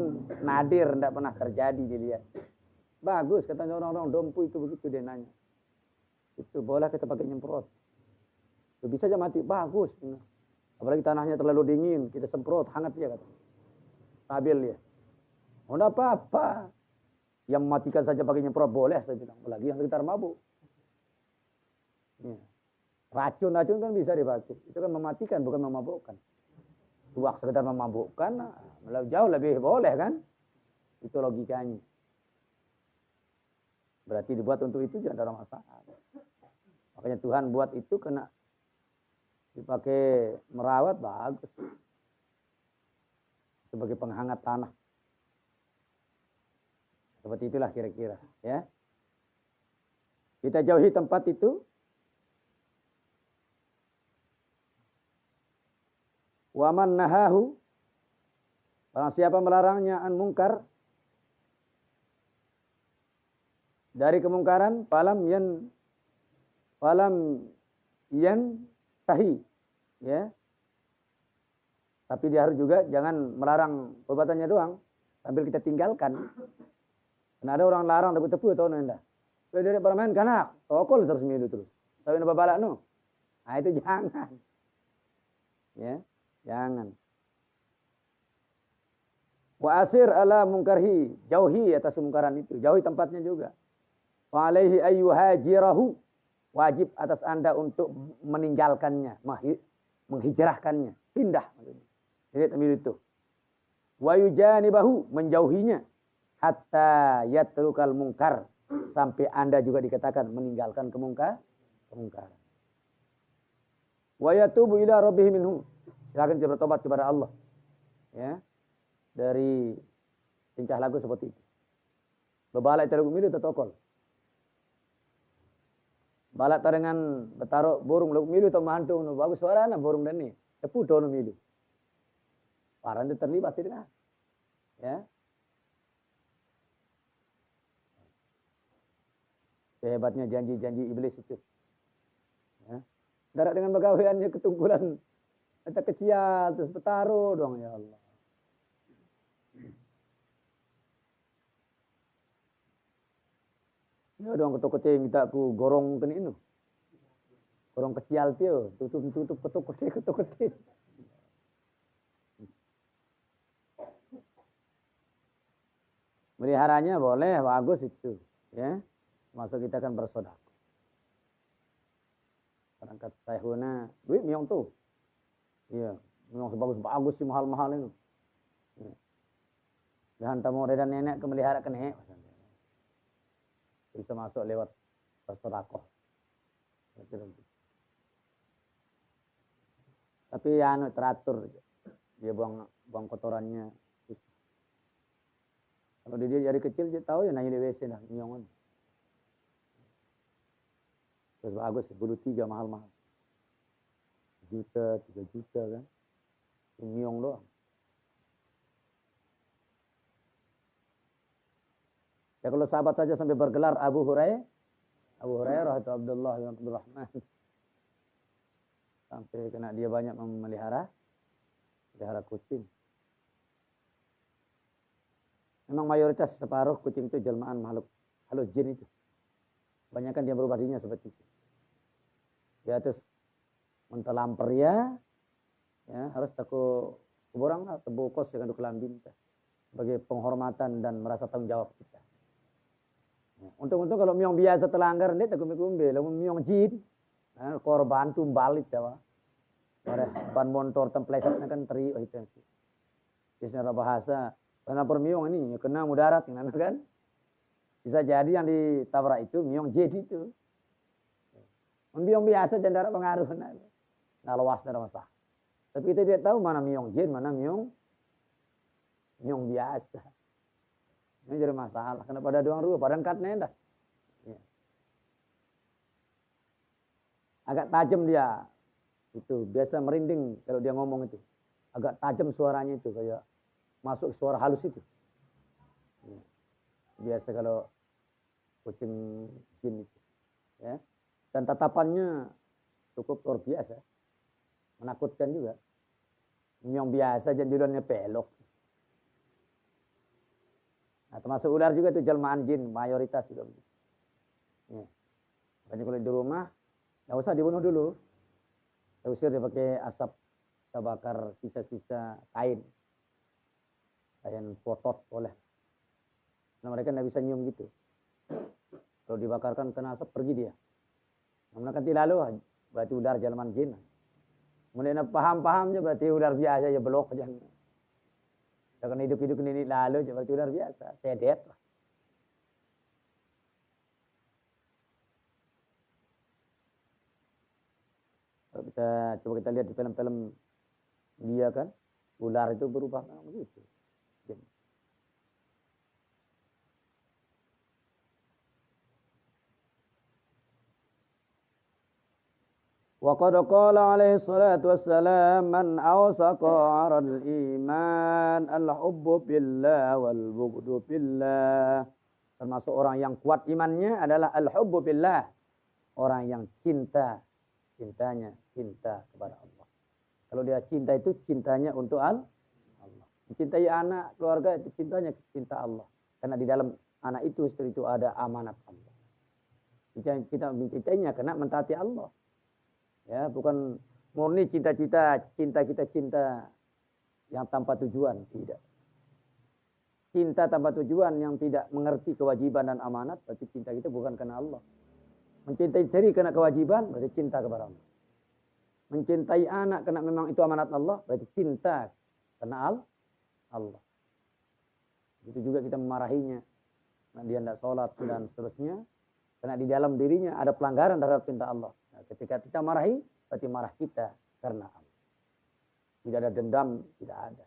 nadir, tidak pernah terjadi dilihat. Bagus katanya orang-orang dompu itu begitu dia nanya. Itu boleh kita pakai nyemprot. Itu bisa aja mati, bagus. Apalagi tanahnya terlalu dingin, kita semprot hangat dia kata. Stabil dia. Oh enggak apa-apa. Yang mematikan saja pakai nyemprot boleh saya bilang. Apalagi yang sekitar mabuk. Ya. Racun-racun kan bisa dipakai. Itu kan mematikan, bukan memabukkan. Tuak sekedar memabukkan, jauh lebih boleh kan? Itu logikanya. Berarti dibuat untuk itu jangan ada masalah. Makanya Tuhan buat itu kena dipakai merawat bagus. Sebagai penghangat tanah. Seperti itulah kira-kira. Ya. Kita jauhi tempat itu. Waman nahahu, barang siapa melarangnya an mungkar, dari kemungkaran, falam yan tahi, ya. Tapi dia harus juga jangan melarang perbuatannya doang, sambil kita tinggalkan. Karena ada orang larang tepu-tepu atau nenda. Kalau dia bermain kanak, tokol terus milu terus. Tapi napa balak no? Nah itu jangan. Ya, jangan. Wa asir ala mungkarhi, jauhi atas kemungkaran itu, jauhi tempatnya juga. Wa alaihi ayyuhajirahu, wajib atas Anda untuk meninggalkannya, menghijrahkannya, pindah maksudnya. Jadi tamil itu. Wa yujanibahu, menjauhinya, hatta yatrukal mungkar, sampai Anda juga dikatakan meninggalkan kemungkaran. Wa yatubu ila rabbih minhu, silakan dia bertobat kepada Allah. Ya. Dari tingkah laku seperti itu. Bebalak terlalu milu tetokol. Balak tarengan betaruh burung lagu milu atau mahantu no bagus suarana burung dan ni. Tepu dono milu. Paran itu terlibat tidak. Ya. Hebatnya janji-janji iblis itu. Ya. Darat dengan pegawaiannya ketunggulan. Kita kecil terus betaruh dong ya Allah. Ya dong ketuk-ketik minta aku gorong ke ini. Gorong kecil tu, tutup ketuk-ketik. Meliharanya boleh, bagus itu, ya. Masuk kita kan bersedekah. Perangkat tahuna, duit miong tu. Iya, miong bagus sih mahal-mahal itu. Ya. Dan tamu dan nenek ke melihara kene. Bisa masuk lewat bersedekah. Tapi ya teratur, dia buang kotorannya. Kalau dia dari kecil dia tahu ya nanya di WC dah miong. Terus bagus, bulu 3 mahal-mahal. 1 juta, 3 juta kan. Miong doang. Ya kalau sahabat saja sampai bergelar Abu Hurairah atau Abdullah bin Abdurrahman. Sampai kena dia banyak memelihara kucing. Memang mayoritas separuh kucing itu jelmaan makhluk jin itu. Kebanyakan dia berubah dirinya seperti itu. Ya terus mentelamper ya harus takut kuburang lah, tebukos dengan kelambin sebagai penghormatan dan merasa tanggung jawab kita. Untung-untung kalau miong biasa telanggar ini tak kumbe-kumbe, lalu miong jin, korban tumbalik dah. Ban motor templesetnya kan teri itu. Secara bahasa, karena per miong ini kena mudarat kan. Bisa jadi yang ditabrak itu miong jin itu. Miong biasa jangan pengaruh nah luas tidak masalah. Tapi kita tidak tahu mana miong jin, mana miong biasa. Ini jadi masalah. Karena pada doang rupa, pada angkat nendah. Ya. Agak tajam dia. Itu biasa merinding kalau dia ngomong itu. Agak tajam suaranya itu. Kayak masuk suara halus itu. Ya. Biasa kalau kucing jin itu. Ya. Dan tatapannya cukup luar biasa. Menakutkan juga. Yang biasa janjulannya pelok. Nah, termasuk ular juga itu jelmaan jin, mayoritas juga. Ya. Makanya kalau di rumah, nggak usah dibunuh dulu. Kita usir dia pakai asap, kita bakar sisa-sisa kain potot boleh. Nah, mereka nggak bisa nyium gitu. Kalau dibakarkan kena asap pergi dia. Namun nanti lalu berarti ular jelmaan jin. Kemudian paham-paham aja berarti ular biasa aja belok aja. Jangan hidup-hidup ini lalu berarti ular biasa, sedet lah. Kalau coba kita lihat di film-film dia kan, ular itu berubah begitu. Wa qad qala alaihi salatu wassalam man awsaqa 'aral iman al-hubbu billah wal bughdu billah Termasuk orang yang kuat imannya adalah al-hubbu billah. Orang yang cintanya cinta kepada Allah. Kalau dia cinta itu cintanya untuk Allah. Mencintai anak, keluarga itu cintanya cinta Allah. Karena di dalam anak itu, istri itu ada amanat Allah. Kita mencintainya karena mentaati Allah. Ya, bukan murni cinta kita cinta yang tanpa tujuan, tidak. Cinta tanpa tujuan yang tidak mengerti kewajiban dan amanat, berarti cinta kita bukan karena Allah. Mencintai diri karena kewajiban, berarti cinta kepada Allah. Mencintai anak karena memang itu amanat Allah, berarti cinta karena Allah. Itu juga kita memarahinya, karena dia tidak sholat dan seterusnya, karena di dalam dirinya ada pelanggaran terhadap cinta Allah. Nah, ketika kita marahi, berarti marah kita karena Allah. Tidak ada dendam, tidak ada.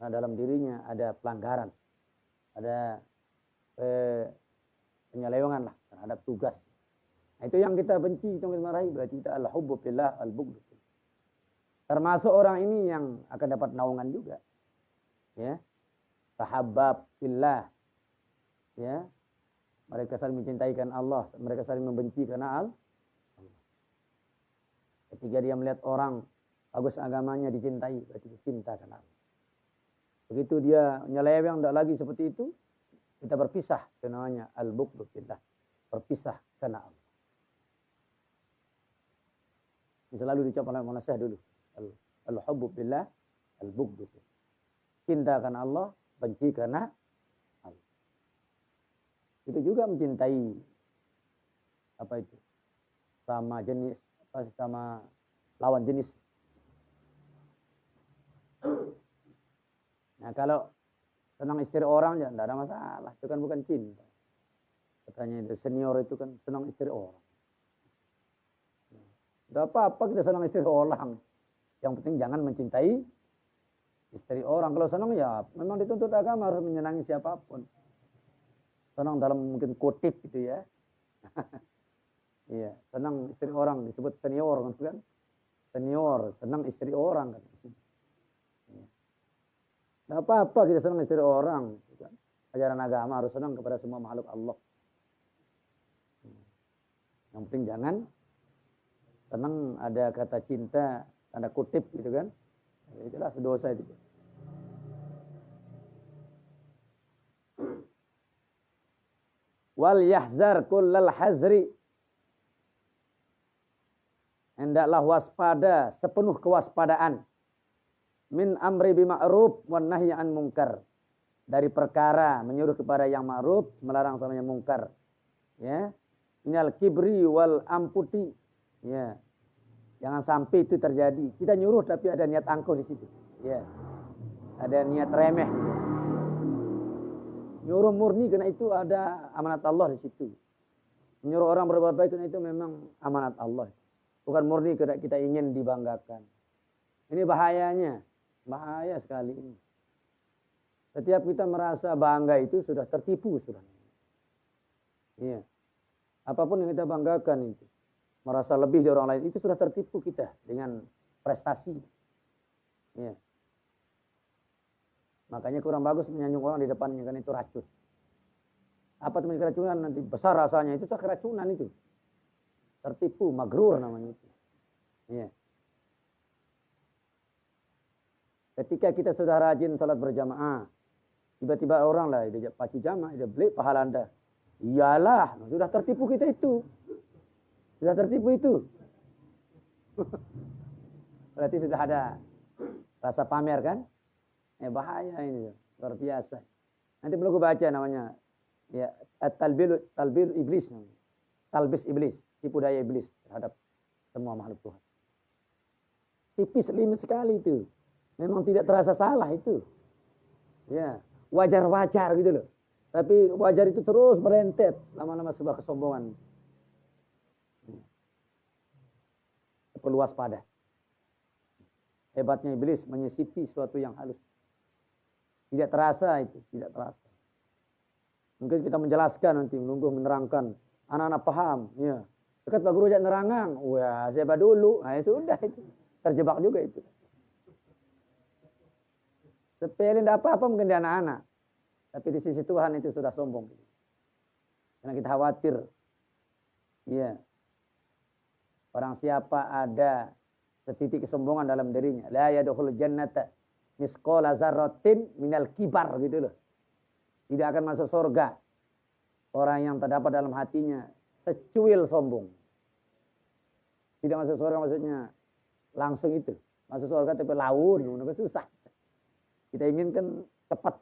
Nah, dalam dirinya ada pelanggaran, ada penyelewengan lah terhadap tugas. Nah, itu yang kita benci, itu yang kita marahi, berarti kita al-hubbu fillah, al-bughdu. Termasuk orang ini yang akan dapat naungan juga. Ya. Tahabbab fillah. Ya. Mereka saling mencintaikan Allah, mereka saling membenci karena Allah. Ketika dia melihat orang bagus agamanya dicintai, berarti cinta karena Allah. Begitu dia nyeleweng tidak lagi seperti itu, kita berpisah, itu namanya al-bughdu fillah, berpisah karena Allah. Ini selalu diucapkan oleh Maulana Syekh dulu. Al-hubbu billah, al-bughdu fillah. Cinta karena Allah, benci karena Allah. Itu juga mencintai apa itu? Sama jenis, sama lawan jenis. Nah, kalau senang istri orang ya tidak ada masalah, itu kan bukan cinta. Katanya itu senior itu kan senang istri orang. Tidak apa-apa kita senang istri orang. Yang penting jangan mencintai istri orang. Kalau senang ya memang dituntut agama harus menyenangi siapapun. Senang dalam mungkin kutip gitu ya. Iya, senang istri orang disebut senior kan? Senior, senang istri orang kan. Tidak apa-apa kita senang istri orang. Ajaran agama harus senang kepada semua makhluk Allah. Yang penting jangan senang ada kata cinta, tanda kutip gitu kan. Itulah dosa itu. Wal yahzar kullal hazri. Hendaklah waspada sepenuh kewaspadaan. Min amri bima'ruf wan nahyi an munkar. Dari perkara menyuruh kepada yang ma'ruf, melarang sama yang mungkar. Ya. Minal kibri wal amputi. Ya. Jangan sampai itu terjadi. Kita nyuruh tapi ada niat angkuh di situ. Ya. Ada niat remeh. Nyuruh murni karena itu ada amanat Allah di situ. Menyuruh orang berbuat baik karena itu memang amanat Allah. Bukan murni karena kita ingin dibanggakan. Ini bahayanya. Bahaya sekali ini. Setiap kita merasa bangga itu sudah tertipu sudah. Iya. Apapun yang kita banggakan itu, merasa lebih dari orang lain itu sudah tertipu kita dengan prestasi. Iya. Makanya kurang bagus menyanjung orang di depannya kan itu racun. Apa teman keracunan nanti besar rasanya itu sudah keracunan itu. Tertipu, magrur namanya itu. Iya. Ketika kita sudah rajin salat berjamaah, tiba-tiba orang lah dia pacu jamaah, dia beli pahala Anda. Iyalah, sudah tertipu kita itu. Sudah tertipu itu. Berarti sudah ada rasa pamer kan? Bahaya ini, luar biasa. Nanti perlu baca namanya. Ya, talbil iblis namanya. Talbis iblis, tipu daya iblis terhadap semua makhluk Tuhan. Tipis limit sekali itu. Memang tidak terasa salah itu. Ya, wajar-wajar gitu loh. Tapi wajar itu terus merentet. Lama-lama sebuah kesombongan. Perlu waspada. Hebatnya iblis menyisipi sesuatu yang halus. Tidak terasa itu. Tidak terasa. Mungkin kita menjelaskan nanti. Menunggu menerangkan. Anak-anak paham. Ya. Dekat Pak Guru ajak nerangang. Wah, siapa dulu. Nah, sudah itu. Terjebak juga itu. Sepele tidak apa-apa mungkin di anak-anak. Tapi di sisi Tuhan itu sudah sombong. Karena kita khawatir. Ya. Orang siapa ada setitik kesombongan dalam dirinya. La yadkhulul jannata misqala dzarratin minal kibar gitu loh. Tidak akan masuk surga orang yang terdapat dalam hatinya secuil sombong. Tidak masuk surga maksudnya langsung itu. Masuk surga tapi laun, susah. Kita inginkan cepat.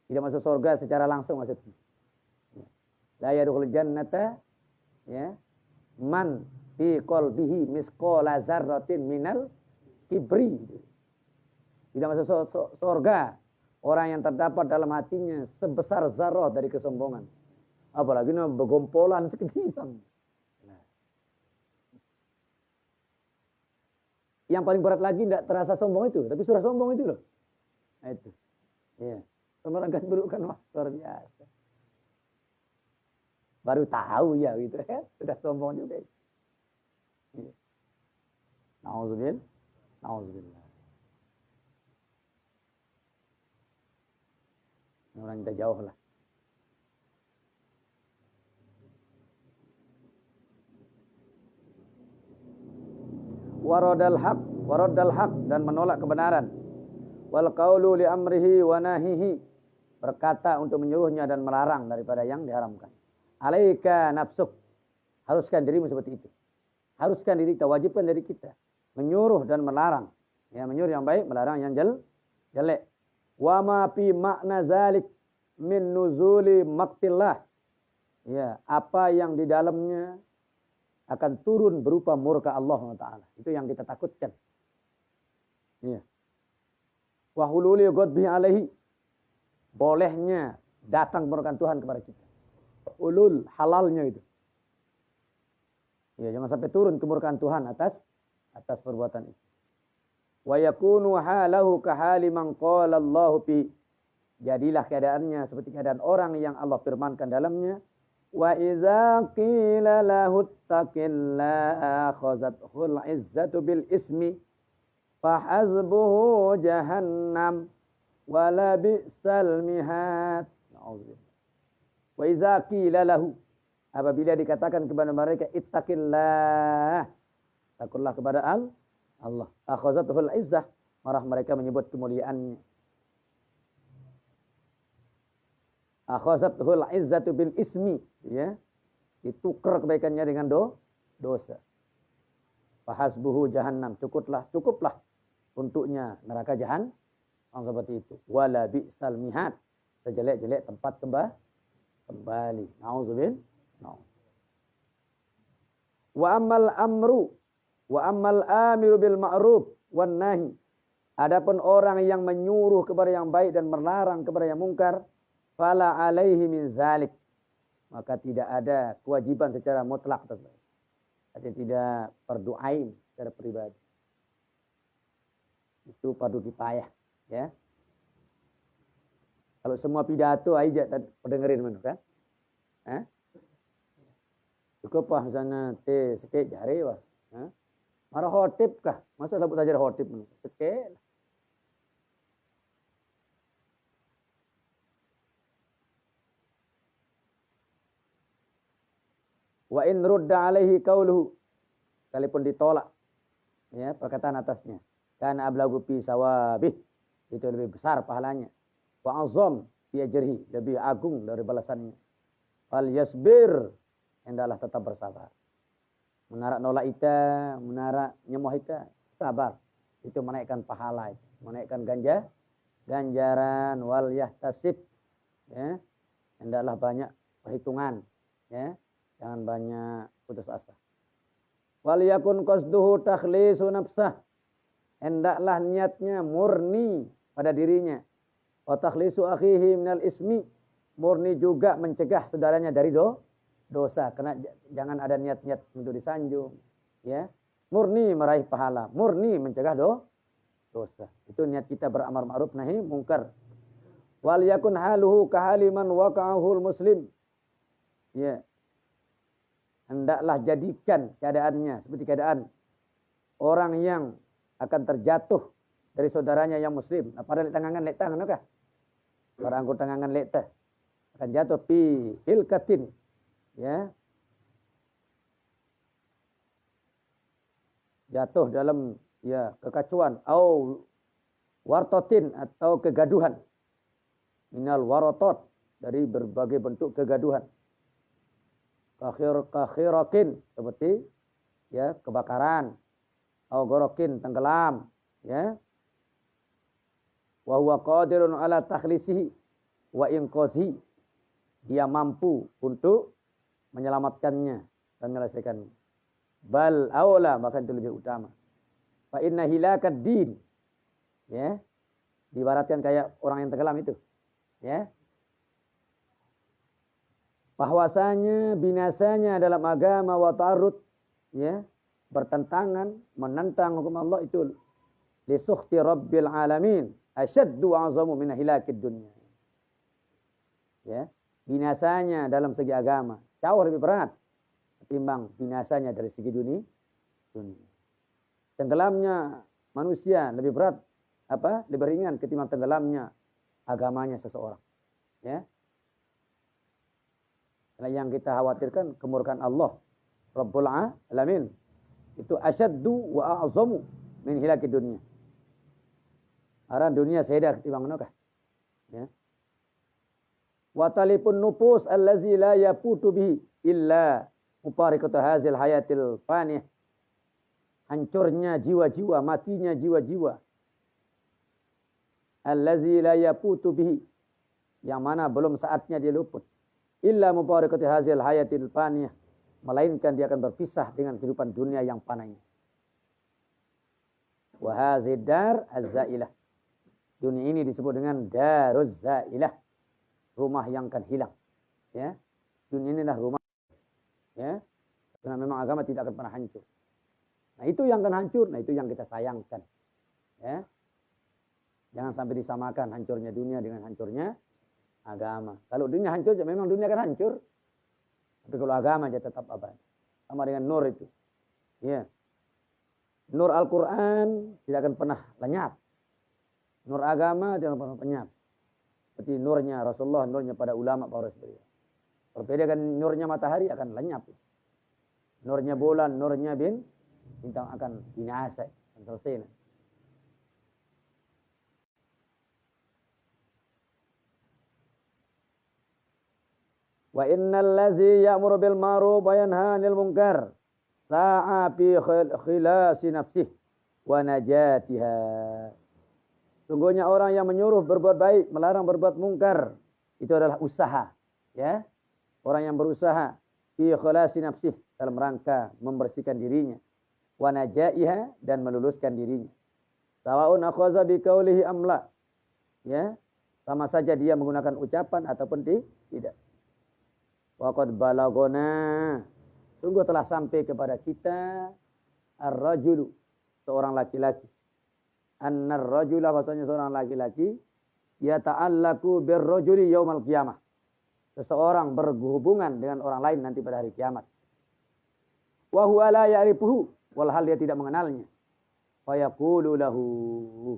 Tidak masuk surga secara langsung maksudnya. La yadkhulul jannata ya man fi qalbihi misqala dzarratin minal kibri. Tidak masuk surga orang yang terdapat dalam hatinya sebesar zarah dari kesombongan. Apalagi begompolan sekedidang. Nah. Yang paling berat lagi tidak terasa sombong itu, tapi sudah sombong itu loh. Nah itu. Ya. Pemerangkat buruk kan wah luar biasa. Baru tahu ya gitu ya, sudah sombong juga. Ya. Nauzubillah. Nauzubillah. Orang kita jauh lah. Waradal haq dan menolak kebenaran. Wal qaulu li amrihi wa nahihi, berkata untuk menyuruhnya dan melarang daripada yang diharamkan. Alaika nafsuk, haruskan dirimu seperti itu. Haruskan diri kita, wajibkan diri kita menyuruh dan melarang. Ya, menyuruh yang baik, melarang yang jelek. Wa ma fi makna zalik min nuzuli maktillah. Ya, apa yang di dalamnya akan turun berupa murka Allah Taala. Itu yang kita takutkan. Ya. Wa hululi ghadbi alaihi. Bolehnya datang kemurkaan Tuhan kepada kita. Ulul halalnya itu. Ya, jangan sampai turun kemurkaan Tuhan atas perbuatan itu. Wa yakunu halahu kahali man qala Allahu fi. Jadilah keadaannya seperti keadaan orang yang Allah firmankan dalamnya. Wa idza qila lahu ittaqillaha akhadhathul izzatu bil ismi fahazbuhu jahannam wala bi'sal mihad. Nauzubillah. Wa idza qila lahu, apabila dikatakan kepada mereka ittaqillah, takutlah kepada Allah. Akhadhathul izzah, marah mereka menyebut kemuliaannya. Akhadhathul izzatu bil ismi, ya. Ditukar kebaikannya dengan dosa. Fahasbuhu jahannam, cukuplah untuknya neraka jahanam seperti itu. Wala bi'sal mihad, sejelek-jelek tempat kembali. Nauzubillah. Wa ammal amiru bil ma'ruf wan nahi. Adapun orang yang menyuruh kepada yang baik dan melarang kepada yang mungkar, fala alaihi min zalik. Maka tidak ada kewajiban secara mutlak tersebut. Artinya tidak fardu ain secara pribadi. Itu fardu kifayah, ya. Kalau semua pidato aja dengerin mana kan? Cukup lah misalnya sikit jari wah. Marah khotib kah? Masa sebut ajar khotib? Sikit. Wa in rudda alaihi qauluhu, sekalipun ditolak ya perkataan atasnya, kana ablagu fi sawabih, itu lebih besar pahalanya. Wa azam fi ajrihi, lebih agung dari balasannya. Fal yasbir, hendaklah tetap bersabar. Menarak nolak ita, menarak nyemoh ita, sabar. Itu menaikkan pahala, itu menaikkan ganjaran. Wal yahtasib, ya, hendaklah banyak perhitungan, ya. Jangan banyak putus asa. Wal yakun qasduhu takhlisu nafsah. Hendaklah niatnya murni pada dirinya. Wa takhlisu akhihi minal ismi. Murni juga mencegah saudaranya dari dosa. Karena jangan ada niat-niat untuk disanjung. Ya. Murni meraih pahala. Murni mencegah dosa. Itu niat kita beramal ma'ruf nahi mungkar. Wal yakun haluhu kahaliman waqa'ahul muslim. Ya. Hendaklah jadikan keadaannya seperti keadaan orang yang akan terjatuh dari saudaranya yang muslim. Nah, pada tangangan lek tangan kah? Para angkut tangangan lek teh. akan jatuh fi hilkatin, ya, jatuh dalam ya kekacauan, au wartotin atau kegaduhan, minal warotot dari berbagai bentuk kegaduhan, kakhirakin seperti ya kebakaran, au gorokin tenggelam, ya, wa huwa qadirun ala takhlisihi wa inqazi, dia mampu untuk menyelamatkannya dan menyelesaikannya. Bal aula, bahkan itu lebih utama. Fa inna hilakad din, ya, diibaratkan kayak orang yang tenggelam itu, ya. Bahwasanya binasanya dalam agama wa ta'arrud, ya, bertentangan, menentang hukum Allah itu li sukhti rabbil alamin asyaddu azamu min hilakid dunya. Ya, binasanya dalam segi agama jauh lebih berat ketimbang binasanya dari segi dunia. Tenggelamnya manusia lebih berat, lebih ringan ketimbang tenggelamnya agamanya seseorang. Ya. Karena yang kita khawatirkan kemurkaan Allah Rabbul Alamin itu asyaddu wa a'zamu min hilakid dunya. Arah dunia sedah ketimbang nokah. Ya. Wa talipun nufus allazi la yaputu bihi illa mufarikatu hazil hayatil faniyah. Hancurnya jiwa-jiwa, matinya jiwa-jiwa. Allazi la yaputu bihi, yang mana belum saatnya dia luput. Illa mufarikatu hazil hayatil faniyah, melainkan dia akan berpisah dengan kehidupan dunia yang fana ini. Wa hazid dar az-zailah. Dunia ini disebut dengan daruz zailah, rumah yang akan hilang. Ya, dunia inilah rumah. Ya, karena memang agama tidak akan pernah hancur. Nah itu yang akan hancur, nah itu yang kita sayangkan. Ya, jangan sampai disamakan hancurnya dunia dengan hancurnya agama. Kalau dunia hancur, ya memang dunia akan hancur. Tapi kalau agama dia tetap abadi. Sama dengan nur itu. Ya, nur Al-Quran tidak akan pernah lenyap. Nur agama tidak akan pernah lenyap. Seperti nurnya Rasulullah, nurnya pada ulama, para sahabat. Berbeda dengan nurnya matahari akan lenyap. Nurnya bulan, nurnya bintang akan binasa, akan selesai. Wa innal ladzi ya'muru bil ma'ruf wa yanha 'anil munkar sa'a fi khilasi nafsihi wa najatiha. Sungguhnya orang yang menyuruh berbuat baik, melarang berbuat mungkar, itu adalah usaha, ya. Orang yang berusaha fi khilasi nafsihi, dalam rangka membersihkan dirinya, wa najaiha, dan meluluskan dirinya. Sawa'un akhadha bi qawlihi amla, ya, sama saja dia menggunakan ucapan ataupun tidak. Wa qad balagona, sungguh telah sampai kepada kita ar-rajulu, seorang laki-laki. Annar rajula, bahasanya seorang laki-laki, yata'allaku birrajuli yaumal qiyamah. Seseorang berhubungan dengan orang lain nanti pada hari kiamat. Wa huwa la ya'rifuhu, walhal dia tidak mengenalnya. Fa yaqulu lahu,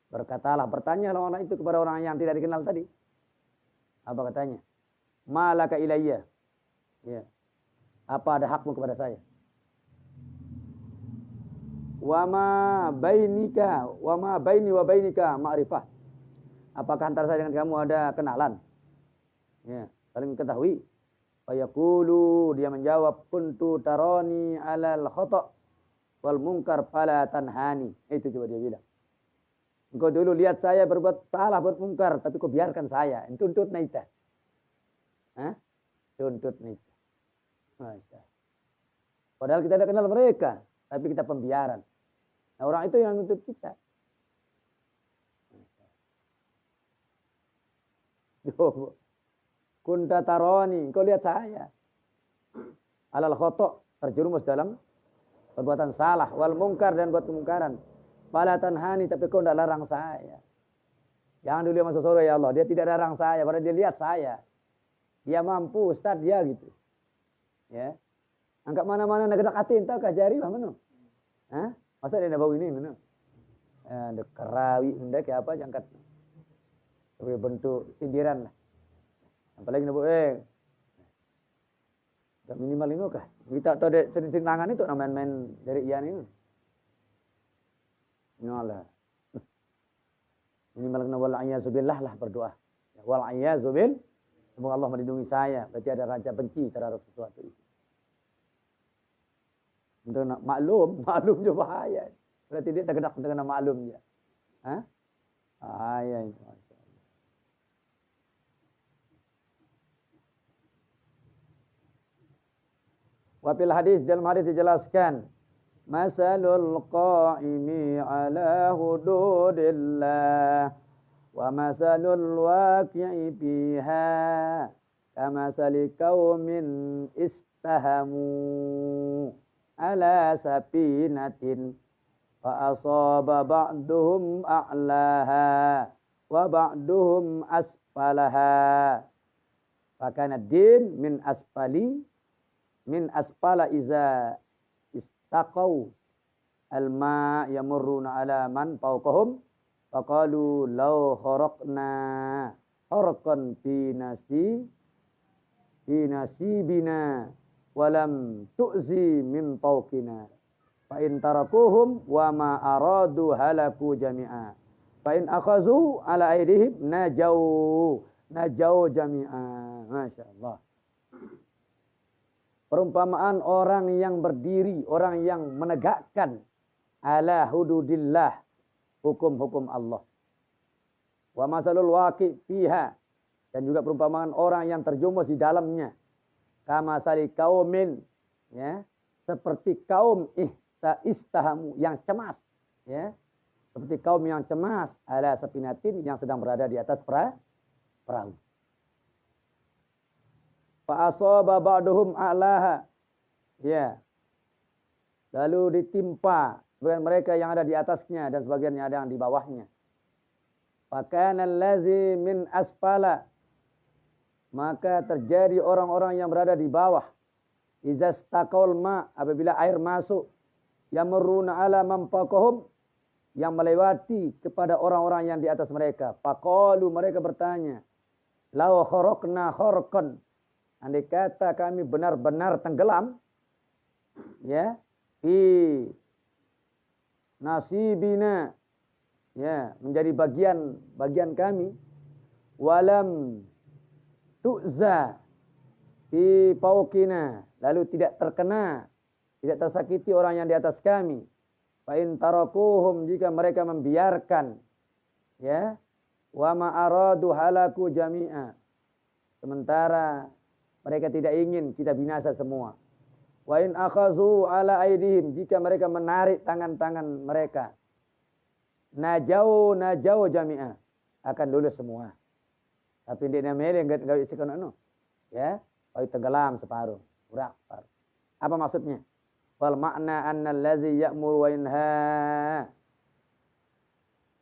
bertanyalah orang itu kepada orang yang tidak dikenal tadi. Apa katanya? Malaka ilayya. Ya. Apa ada hakmu kepada saya? Wa ma bainika wa ma baini wa bainika ma'rifah. Apakah antara saya dengan kamu ada kenalan? Ya, saling ketahui. Fa yaqulu, dia menjawab, kuntu tarani 'alal khata' wal munkar fala tanhani. Itu coba dia bilang. Engkau dulu lihat saya berbuat salah, buat mungkar, tapi kau biarkan saya. Tuntut naita. Hah? Tuntut naita. Padahal kita tidak kenal mereka, tapi kita pembiaran. Nah, orang itu yang nuntut kita. Kunta taroni, kau lihat saya. Alal khotok, terjerumus dalam perbuatan salah. Wal mungkar, dan buat kemungkaran. Fala tanhani, tapi kau tidak larang saya. Jangan dulu masuk surga ya Allah. Dia tidak larang saya, padahal dia lihat saya. Dia mampu, Ustaz, dia gitu. Ya. Angkat mana-mana nak kedak atin tau kajari lah mana. Hah? Masa dia nak bau ini mana? Ada kerawi hendak apa jangkat. Sebagai bentuk sindiran lah. Apalagi nak tak minimal ini kah? Kita tahu dek sering tangan itu main-main dari ian ini. Nolah. Minimal kena wal a'yazubillah lah berdoa. Wal a'yazubil. Semoga Allah melindungi saya. Berarti ada raja benci terhadap sesuatu itu. Untuk nak maklum juga bahaya. Berarti dia terkena maklum dia. Hah? Bahaya itu. Wafil hadis, dalam hadis dijelaskan, masalul qa'imi ala hududillah wa masalul waqi'i fiha kamasali qaumin istahamu ala sapinatin fa asaba ba'duhum a'laha wa ba'duhum asfalaha fakana din min asfala iza istaqau alma yamurruna ala man fawqahum faqalu law kharaqna kharqan fi nasibina walam tu'zi min fawqina fa in tarakuhum wa ma aradu halaku jami'a fa in akhazu ala aydihim najau jami'a. Masyaallah. Perumpamaan orang yang berdiri, orang yang menegakkan ala hududillah, hukum-hukum Allah. Wa masalul waqi' fiha, dan juga perumpamaan orang yang terjumus di dalamnya. Kama sali kaumin, ya, seperti kaum istahamu yang cemas, ya. Seperti kaum yang cemas ala sapinatin yang sedang berada di atas perahu. Fa asaba ba'duhum a'laha. Ya. Lalu ditimpa sebagian mereka yang ada di atasnya dan sebagian yang ada yang di bawahnya. Fakana allazi min asfala. Maka terjadi orang-orang yang berada di bawah. Izastaqal ma, apabila air masuk, yamurruna ala man faqahum, yang melewati kepada orang-orang yang di atas mereka. Faqalu, mereka bertanya, law kharaqna kharqan, andai kata kami benar-benar tenggelam, ya, fi nasibina, ya, menjadi bagian kami, walam tu'za fi fawqina, lalu tidak terkena, tidak tersakiti orang yang di atas kami. Fa in tarakuhum, jika mereka membiarkan, ya, wa ma aradu halaku jami'a, sementara mereka tidak ingin kita binasa semua. Wa in akhazu ala aidihim, jika mereka menarik tangan-tangan mereka, najau jami'a, akan lulus semua. Tapi dia namanya enggak isi kono, ya, baik tenggelam separuh, urak separuh. Apa maksudnya? Wal makna anna allazi ya'muru wa yanha,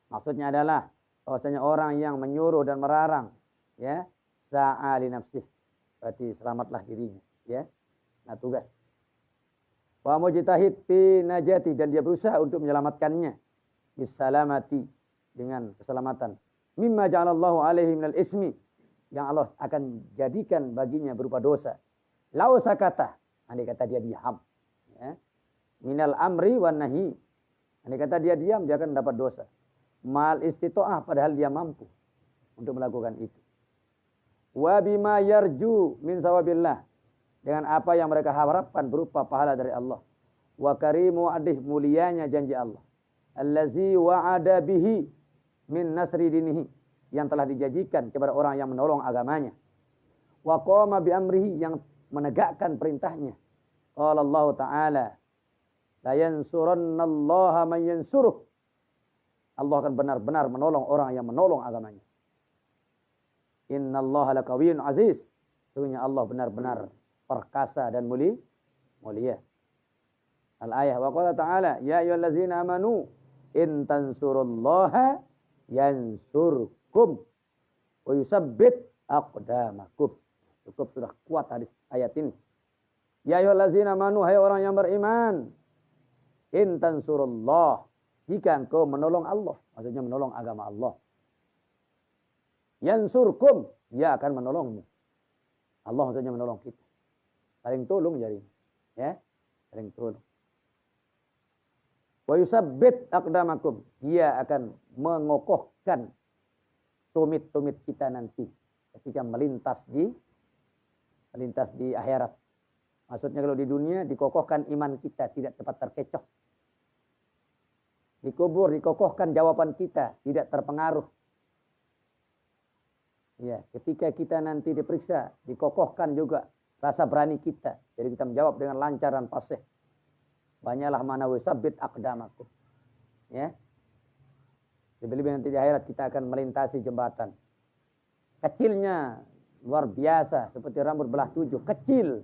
maksudnya adalah bahwasanya orang yang menyuruh dan melarang, ya, sa'a li nafsih, berarti selamatlah dirinya, ya. Nah, tugas. Wa mujtahid fi najati, dan dia berusaha untuk menyelamatkannya, bisalamati, dengan keselamatan. Mimma ja'alallahu alaihi minal ismi, yang Allah akan jadikan baginya berupa dosa. Lau sakata, andai kata dia diam, ya. Minal amri wan nahi, andai kata dia diam, dia akan dapat dosa. Mal istito'ah, padahal dia mampu untuk melakukan itu. Wa bima yarju min sawabillah, dengan apa yang mereka harapkan berupa pahala dari Allah. Wa karimu adih, mulianya janji Allah. Allazi wa'ada bihi min nasri dinihi, yang telah dijanjikan kepada orang yang menolong agamanya. Wa qama bi amrihi, yang menegakkan perintahnya. Qala Allah Ta'ala, la yansurannallaha man yansuruh, Allah akan benar-benar menolong orang yang menolong agamanya. Innallaha laqawiyyun aziz, sesungguhnya Allah benar-benar perkasa dan mulia. Al-ayah. Wa qala ta'ala, ya ayyuhallazina amanu in tansurullaha yansurkum wa yusabbit aqdamakum. Cukup, sudah kuat hadis ayat ini. Ya ayyuhallazina amanu, hai orang yang beriman, in tansurullah, jika engkau menolong Allah, maksudnya menolong agama Allah, yansurkum, dia akan menolongmu. Allah maksudnya menolong kita. Saling tolong jadi. Ya, saling tolong. Wa yusabbit aqdamakum. Dia akan mengokohkan tumit-tumit kita nanti ketika melintas di akhirat. Maksudnya kalau di dunia dikokohkan iman kita tidak cepat terkecoh. Dikubur dikokohkan jawaban kita tidak terpengaruh. Ya, ketika kita nanti diperiksa dikokohkan juga rasa berani kita. Jadi kita menjawab dengan lancar dan fasih. Banyaklah mana wasabbit aqdamakum. Ya. Lebih-lebih nanti di akhirat kita akan melintasi jembatan. Kecilnya luar biasa seperti rambut belah 7, kecil.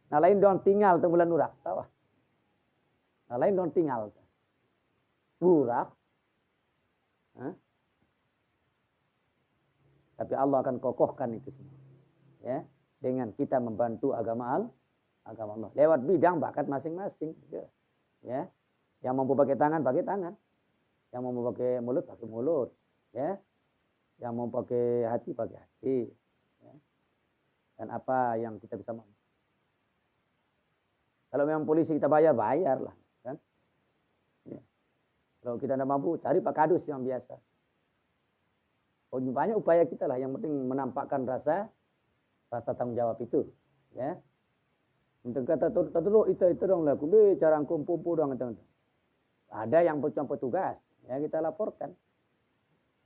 Nah lain dong tinggal tembulan urak, tahu? Nah lain dong tinggal. Urak. Hah? Tapi Allah akan kokohkan itu semua. Ya, dengan kita membantu agama Allah. Lewat bidang bakat masing-masing. Ya. Yang mampu pakai tangan, pakai tangan. Yang mampu pakai mulut, pakai mulut. Ya. Yang mau pakai hati, pakai hati. Ya. Dan apa yang kita bisa mampu. Kalau memang polisi kita bayarlah. Kan? Ya. Kalau kita tidak mampu, cari Pak Kadus yang biasa. Oh, banyak upaya kita lah. Yang penting menampakkan rasa tanggung jawab itu. Ya. Untuk kata terus itu dong lah. Kudu cara kumpu dong. Ada yang petugas. Ya kita laporkan.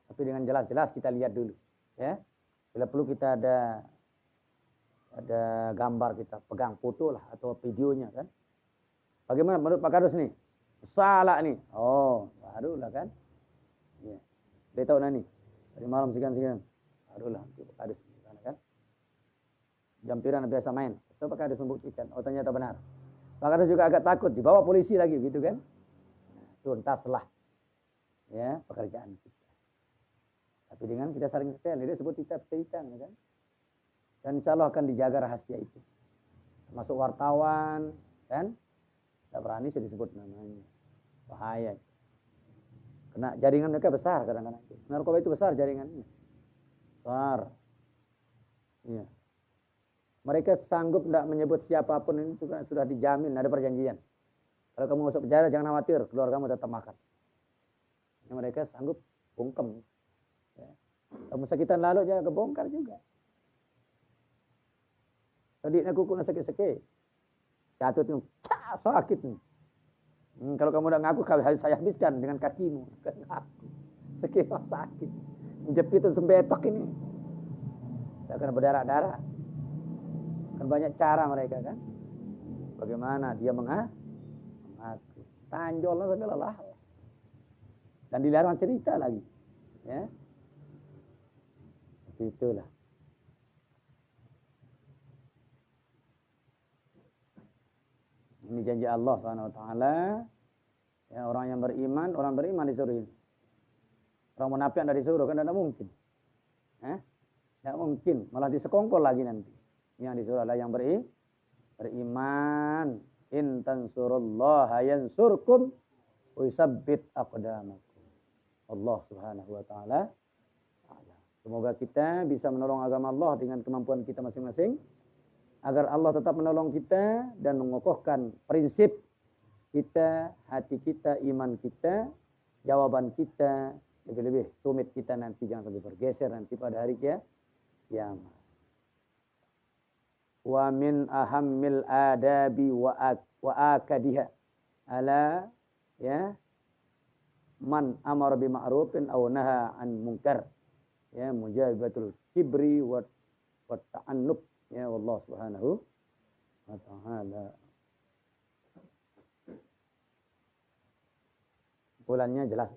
Tapi dengan jelas-jelas kita lihat dulu. Ya. Bila perlu kita ada gambar kita pegang foto lah atau videonya kan. Bagaimana menurut Pak Kadus nih? Salah nih. Oh, barulah kan. Ya. Dia tahu nih. Dari malam sekian. Barulah Pak Kadus kan. Jampiran biasa main. Itu Pak Kadus membuktikan. Oh ternyata benar. Pak Kadus juga agak takut dibawa polisi lagi gitu kan. Nah, tuntaslah ya pekerjaan kita. Tapi dengan kita saling setel, dia sebut kita pehitan kan. Dan insya Allah akan dijaga rahasia itu. Termasuk wartawan kan. Tidak berani saya disebut namanya. Bahaya. Kena jaringan mereka besar kadang-kadang. Narkoba itu besar jaringannya. Besar. Iya. Mereka sanggup tidak menyebut siapapun ini juga sudah dijamin ada perjanjian. Kalau kamu masuk penjara jangan khawatir, keluarga kamu tetap makan. Ini mereka sanggup bungkem. Ya. Kamu sakitan lalu jangan kebongkar juga. Tadi kuku nak sakit-sakit. Jatuh tu, sakit nih. Kalau kamu tidak ngaku, saya habiskan dengan kakimu. Sakit. Menjepit itu sembetok ini. Tidak akan berdarah-darah. Kan banyak cara mereka kan. Bagaimana dia mengaku. Tanjolnya segala lah. Dan dilarang cerita lagi. Ya. Itulah. Ini janji Allah SWT. Ya, orang yang beriman disuruh ini. Orang munafik tidak disuruh kan tidak mungkin. Tidak mungkin. Malah disekongkol lagi nanti. Yang disuruh adalah yang beriman. In tansurullaha yansurkum wa yusabbit aqdamakum. Allah Subhanahu wa taala. Semoga kita bisa menolong agama Allah dengan kemampuan kita masing-masing agar Allah tetap menolong kita dan mengokohkan prinsip kita, hati kita, iman kita, jawaban kita, lebih-lebih tumit kita nanti jangan sampai bergeser nanti pada hari kiamat. Wa min ahammil adabi wa akadiha ala ya man amara bi ma'rufin aw naha an munkar ya mujabatul kibri wa ta'annub ya wallahu subhanahu wa ta'ala. Bulannya jelas.